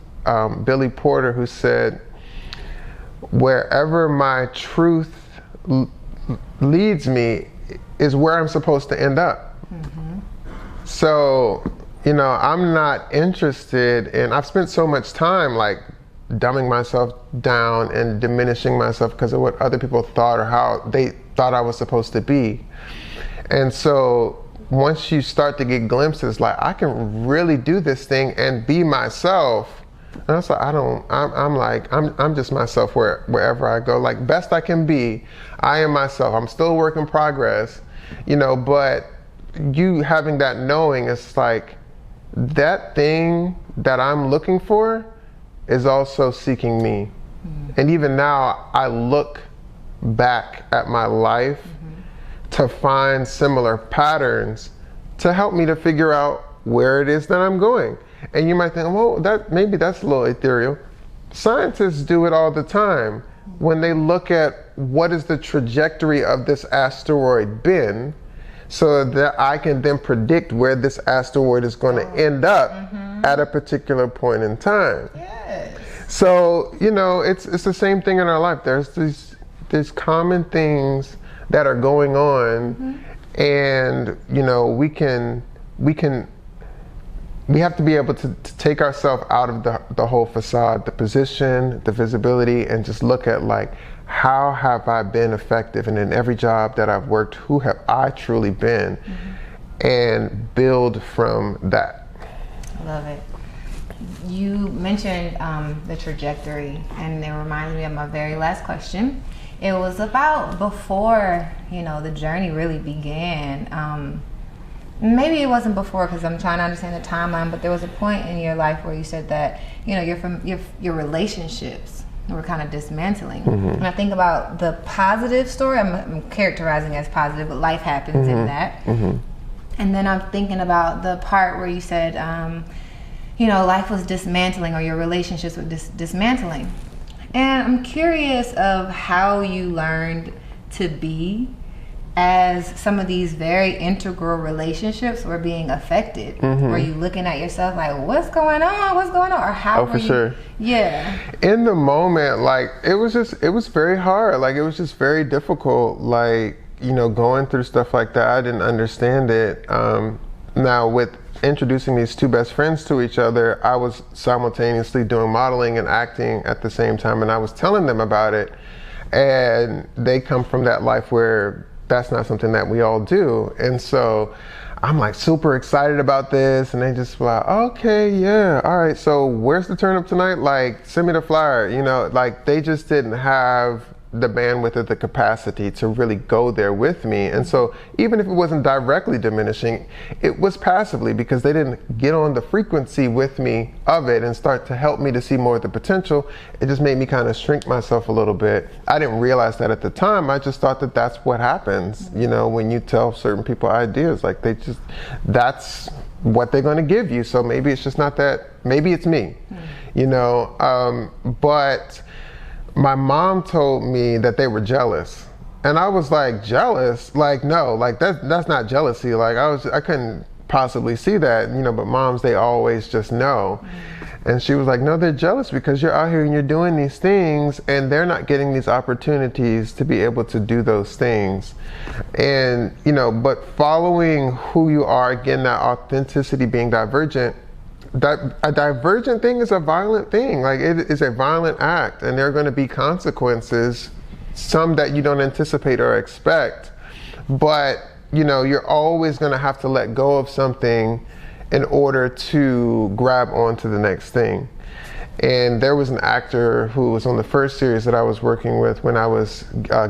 A: Billy Porter who said, wherever my truth leads me is where I'm supposed to end up. So, you know, I'm not interested in, I've spent so much time like dumbing myself down and diminishing myself because of what other people thought or how they thought I was supposed to be. And so once you start to get glimpses, like I can really do this thing and be myself. And I was like, I'm just myself wherever I go. Like best I can be, I am myself. I'm still a work in progress, you know, but you having that knowing, it's like that thing that I'm looking for is also seeking me. And even now, I look back at my life to find similar patterns to help me to figure out where it is that I'm going. And you might think, well, maybe that's a little ethereal. Scientists do it all the time. When they look at what is the trajectory of this asteroid been, so that I can then predict where this asteroid is going to end up at a particular point in time.
C: Yes.
A: So, you know, it's the same thing in our life. There's these common things that are going on, and you know, we have to be able to take ourselves out of the whole facade, the position, the visibility, and just look at like, how have I been effective? And in every job that I've worked, who have I truly been? And build from that.
C: Love it. You mentioned the trajectory, and it reminds me of my very last question. It was about before, you know, the journey really began. Maybe it wasn't before, because I'm trying to understand the timeline, but there was a point in your life where you said that, you know, your relationships were kind of dismantling. And I think about the positive story, I'm characterizing as positive, but life happens in that. And then I'm thinking about the part where you said, you know, life was dismantling, or your relationships were dismantling. And I'm curious of how you learned to be as some of these very integral relationships were being affected. Were you looking at yourself like, what's going on? Or how were you?
A: Sure.
C: Yeah.
A: In the moment, like, it was very hard. Like, it was just very difficult. Like, you know, going through stuff like that, I didn't understand it. Now, with introducing these two best friends to each other, I was simultaneously doing modeling and acting at the same time, and I was telling them about it. And they come from that life where that's not something that we all do. And so I'm like super excited about this, and they just like, okay, yeah, all right, so where's the turn up tonight? Like, send me the flyer. You know, like, they just didn't have the bandwidth or the capacity to really go there with me. And so even if it wasn't directly diminishing, it was passively, because they didn't get on the frequency with me of it and start to help me to see more of the potential. It just made me kind of shrink myself a little bit. I didn't realize that at the time. I just thought that that's what happens, you know, when you tell certain people ideas. Like, that's what they're going to give you. So maybe it's just not that, maybe it's me, you know. But my mom told me that they were jealous, and I was like, jealous? Like, no, like that's not jealousy. Like, I couldn't possibly see that, you know. But moms, they always just know. And she was like, no, they're jealous because you're out here and you're doing these things, and they're not getting these opportunities to be able to do those things. And, you know, but following who you are, again, that authenticity being divergent, that a divergent thing is a violent thing. Like, it is a violent act, and there are going to be consequences, some that you don't anticipate or expect. But, you know, you're always going to have to let go of something in order to grab onto the next thing. And there was an actor who was on the first series that I was working with. When I was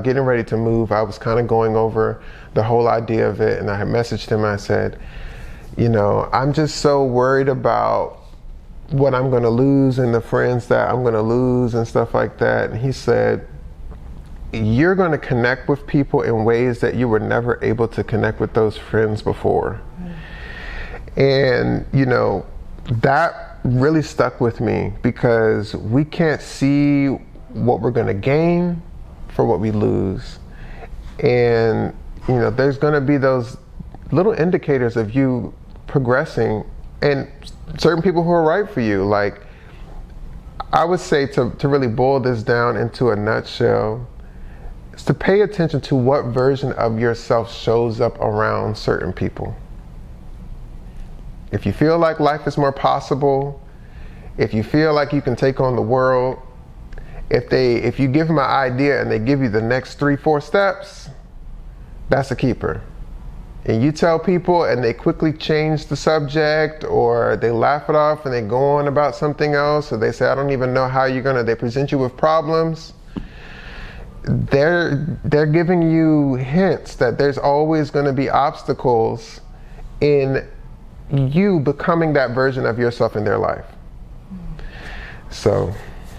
A: getting ready to move, I was kind of going over the whole idea of it, and I had messaged him. I said, you know, I'm just so worried about what I'm going to lose and the friends that I'm going to lose and stuff like that. And he said, you're going to connect with people in ways that you were never able to connect with those friends before. And, you know, that really stuck with me, because we can't see what we're going to gain for what we lose. And, you know, there's going to be those little indicators of you progressing and certain people who are right for you. Like, I would say to really boil this down into a nutshell, is to pay attention to what version of yourself shows up around certain people. If you feel like life is more possible, if you feel like you can take on the world, if you give them an idea and they give you the next 3-4 steps, that's a keeper. And you tell people and they quickly change the subject, or they laugh it off and they go on about something else, or they say, I don't even know how they present you with problems. They're giving you hints that there's always going to be obstacles in you becoming that version of yourself in their life. So.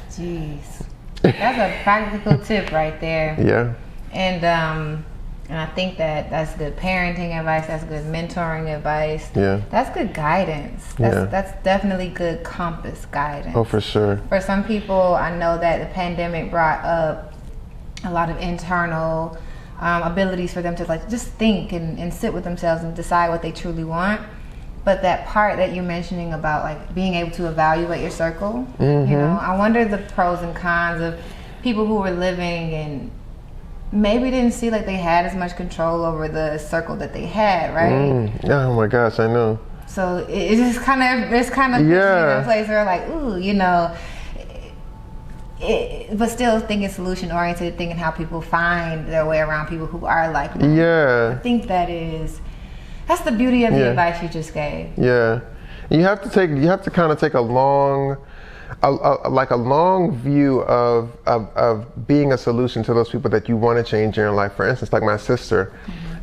C: Jeez. That's a practical tip right there.
A: Yeah.
C: And I think that's good parenting advice. That's good mentoring advice.
A: Yeah.
C: That's good guidance. That's definitely good compass guidance.
A: Oh, for sure.
C: For some people, I know that the pandemic brought up a lot of internal abilities for them to like just think and sit with themselves and decide what they truly want. But that part that you're mentioning about like being able to evaluate your circle,
A: mm-hmm.
C: you know, I wonder the pros and cons of people who were living and maybe didn't see like they had as much control over the circle that they had, right?
A: Oh my gosh, I know.
C: So it's just kind of in a place where like, ooh, you know, but still thinking solution oriented, thinking how people find their way around people who are like that.
A: Yeah.
C: I think that's the beauty of the advice you just gave.
A: Yeah. You have to kind of take a long view of being a solution to those people that you want to change in your life. For instance, like my sister,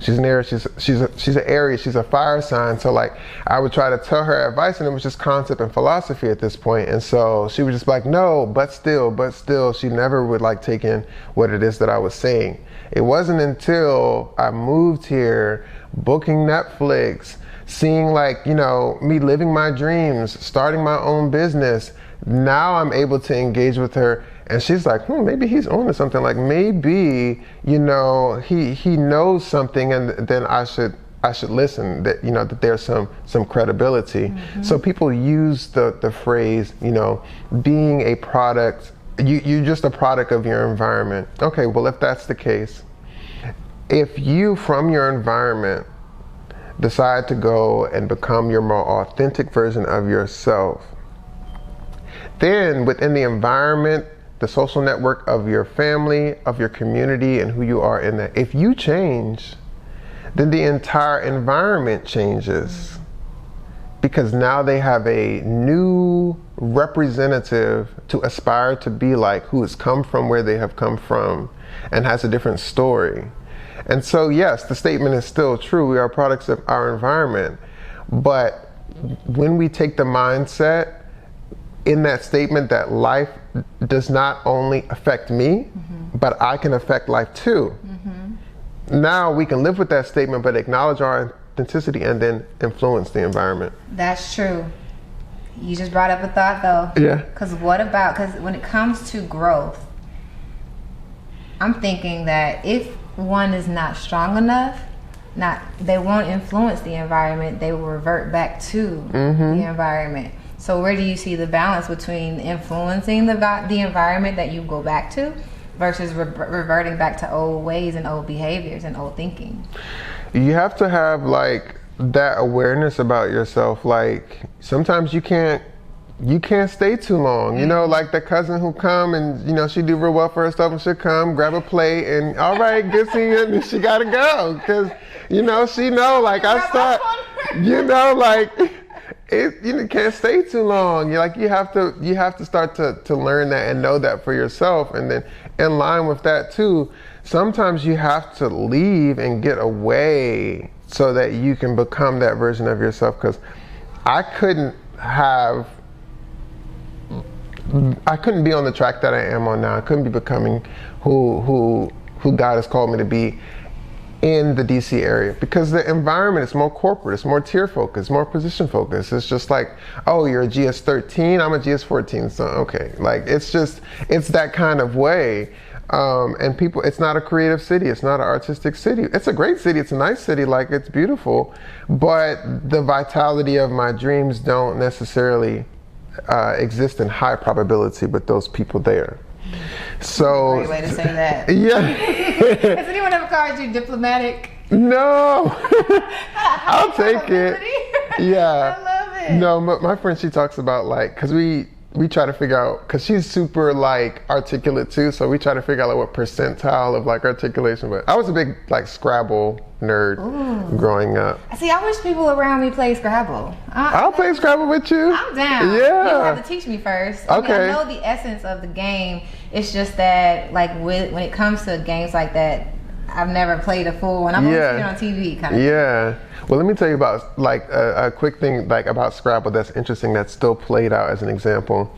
A: she's an Aries, she's an Aries, she's a fire sign. So like I would try to tell her advice, and it was just concept and philosophy at this point. And so she was just like, no, but still, she never would like take in what it is that I was saying. It wasn't until I moved here, booking Netflix, seeing like, you know, me living my dreams, starting my own business. Now I'm able to engage with her, and she's like, maybe he's on to something. Like maybe, you know, he knows something, and then I should listen. That, you know, that there's some credibility. Mm-hmm. So people use the phrase, you know, being a product. You're just a product of your environment. Okay, well if that's the case, if you from your environment decide to go and become your more authentic version of yourself, then within the environment, the social network of your family, of your community, and who you are in that, if you change, then the entire environment changes. Because now they have a new representative to aspire to be like, who has come from where they have come from and has a different story. And so yes, the statement is still true. We are products of our environment. But when we take the mindset in that statement that life does not only affect me, but I can affect life too. Now we can live with that statement, but acknowledge our authenticity and then influence the environment.
C: That's true. You just brought up a thought though.
A: Yeah.
C: Because when it comes to growth, I'm thinking that if one is not strong enough, they won't influence the environment, they will revert back to the environment. So where do you see the balance between influencing the environment that you go back to versus reverting back to old ways and old behaviors and old thinking?
A: You have to have like that awareness about yourself. Like sometimes you can't stay too long. You know, like the cousin who come and, you know, she do real well for herself and she'll come, grab a plate and all right, good seeing you, and she gotta go. Because, you know, she know like I start, you know, like you can't stay too long. You have to start to learn that and know that for yourself. And then in line with that too, sometimes you have to leave and get away so that you can become that version of yourself. Because I couldn't be on the track that I am on now. I couldn't be becoming who God has called me to be in the DC area, because the environment is more corporate, it's more tier focused, more position focused. It's just like, oh, you're a GS13, I'm a GS14, so okay. Like it's that kind of way. And people, it's not a creative city, it's not an artistic city. It's a great city, it's a nice city, like it's beautiful, but the vitality of my dreams don't necessarily exist in high probability with those people there. So
C: great way to say that.
A: Yeah.
C: Has anyone ever called you diplomatic?
A: No. I'll take it. Yeah.
C: I love it.
A: No, my friend, she talks about like, because we try to figure out, because she's super like articulate too, so we try to figure out like what percentile of like articulation. But I was a big like Scrabble nerd growing up.
C: See, I wish people around me play Scrabble.
A: I'll play Scrabble with you.
C: I'm down.
A: Yeah.
C: You'll have to teach me first.
A: Okay.
C: I mean, I know the essence of the game. It's just that like when it comes to games like that, I've never played a full one. I've only seen it on TV kind of
A: thing. Well, let me tell you about like a quick thing like about Scrabble that's interesting that's still played out as an example.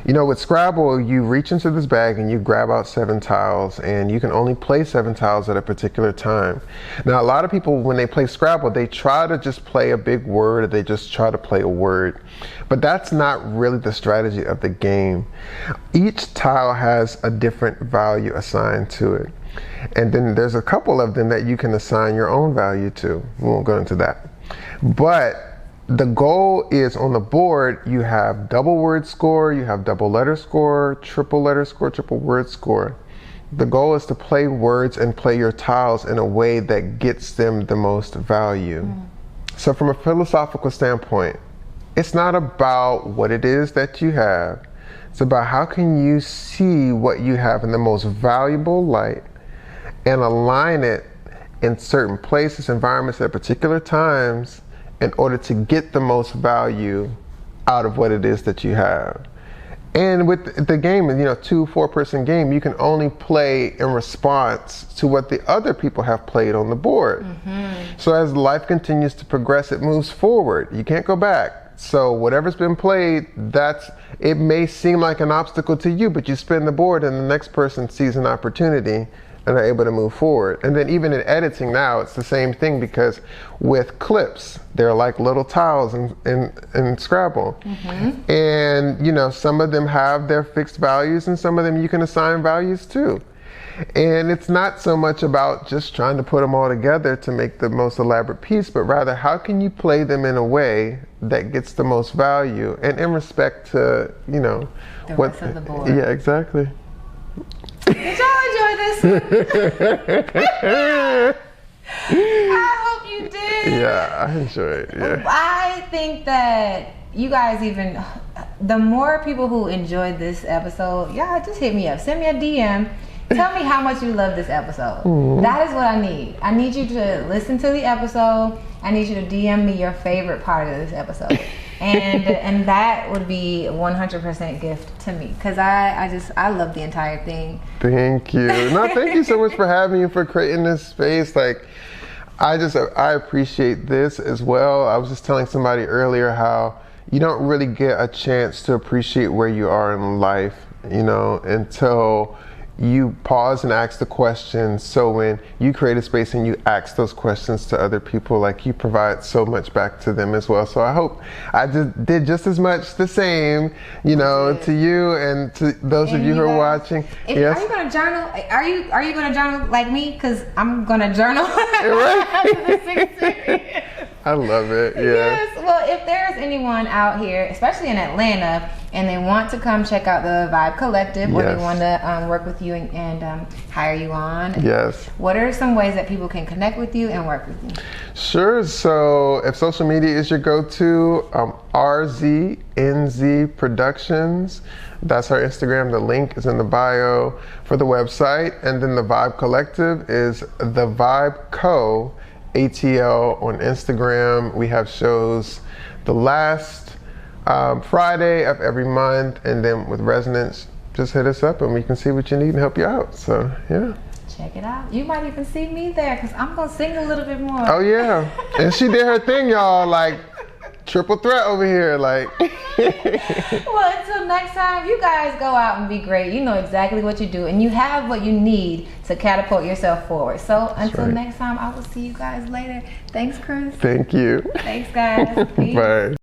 A: You know, with Scrabble, you reach into this bag and you grab out 7 tiles, and you can only play 7 tiles at a particular time. Now, a lot of people, when they play Scrabble, they try to just play a big word, or they just try to play a word. But that's not really the strategy of the game. Each tile has a different value assigned to it. And then there's a couple of them that you can assign your own value to. We won't go into that. But the goal is on the board, you have double word score, you have double letter score, triple letter score, triple word score. The goal is to play words and play your tiles in a way that gets them the most value. So from a philosophical standpoint, it's not about what it is that you have. It's about how can you see what you have in the most valuable light and align it in certain places, environments at particular times in order to get the most value out of what it is that you have. And with the game, 2-4 person game, you can only play in response to what the other people have played on the board. So as life continues to progress, it moves forward. You can't go back. So whatever's been played, it may seem like an obstacle to you, but you spin the board and the next person sees an opportunity and are able to move forward. And then even in editing now, it's the same thing, because with clips, they're like little tiles in Scrabble. And some of them have their fixed values, and some of them you can assign values to. And it's not so much about just trying to put them all together to make the most elaborate piece, but rather how can you play them in a way that gets the most value and in respect to,
C: the rest of the board.
A: Yeah, exactly.
C: Did y'all enjoy this? I hope you did.
A: Yeah, I enjoyed it. Yeah.
C: I think that you guys the more people who enjoyed this episode, y'all just hit me up. Send me a DM. Tell me how much you love this episode. That is what I need. I need you to listen to the episode. I need you to DM me your favorite part of this episode. And that would be 100% gift to me, because I love the entire thing.
A: Thank you. No, thank you so much for having me, for creating this space. Like, I appreciate this as well. I was just telling somebody earlier how you don't really get a chance to appreciate where you are in life, until you pause and ask the questions. So when you create a space and you ask those questions to other people, like, you provide so much back to them as well. So I hope I did just as much the same, to you and to those of you who are watching.
C: Yes. Are you gonna journal? Are you gonna journal like me? Because I'm gonna journal.
A: I love it. Yeah.
C: Yes. Well, if there's anyone out here, especially in Atlanta, and they want to come check out the Vibe Collective, or they want to work with you and hire you on, what are some ways that people can connect with you and work with you?
A: Sure. So if social media is your go-to, RZNZ Productions, that's our Instagram. The link is in the bio for the website. And then the Vibe Collective is the Vibe Co. ATL on Instagram. We have shows the last Friday of every month, and then with Resonance, just hit us up and we can see what you need and help you out. So yeah,
C: check it out. You might even see me there, because I'm gonna sing a little bit more.
A: Oh yeah. And she did her thing, y'all. Like, triple threat over here. Like.
C: Well, until next time, you guys go out and be great. You know exactly what you do, and you have what you need to catapult yourself forward. So until next time, I will see you guys later. Thanks, Chris.
A: Thank you.
C: Thanks, guys. Peace.
A: Bye.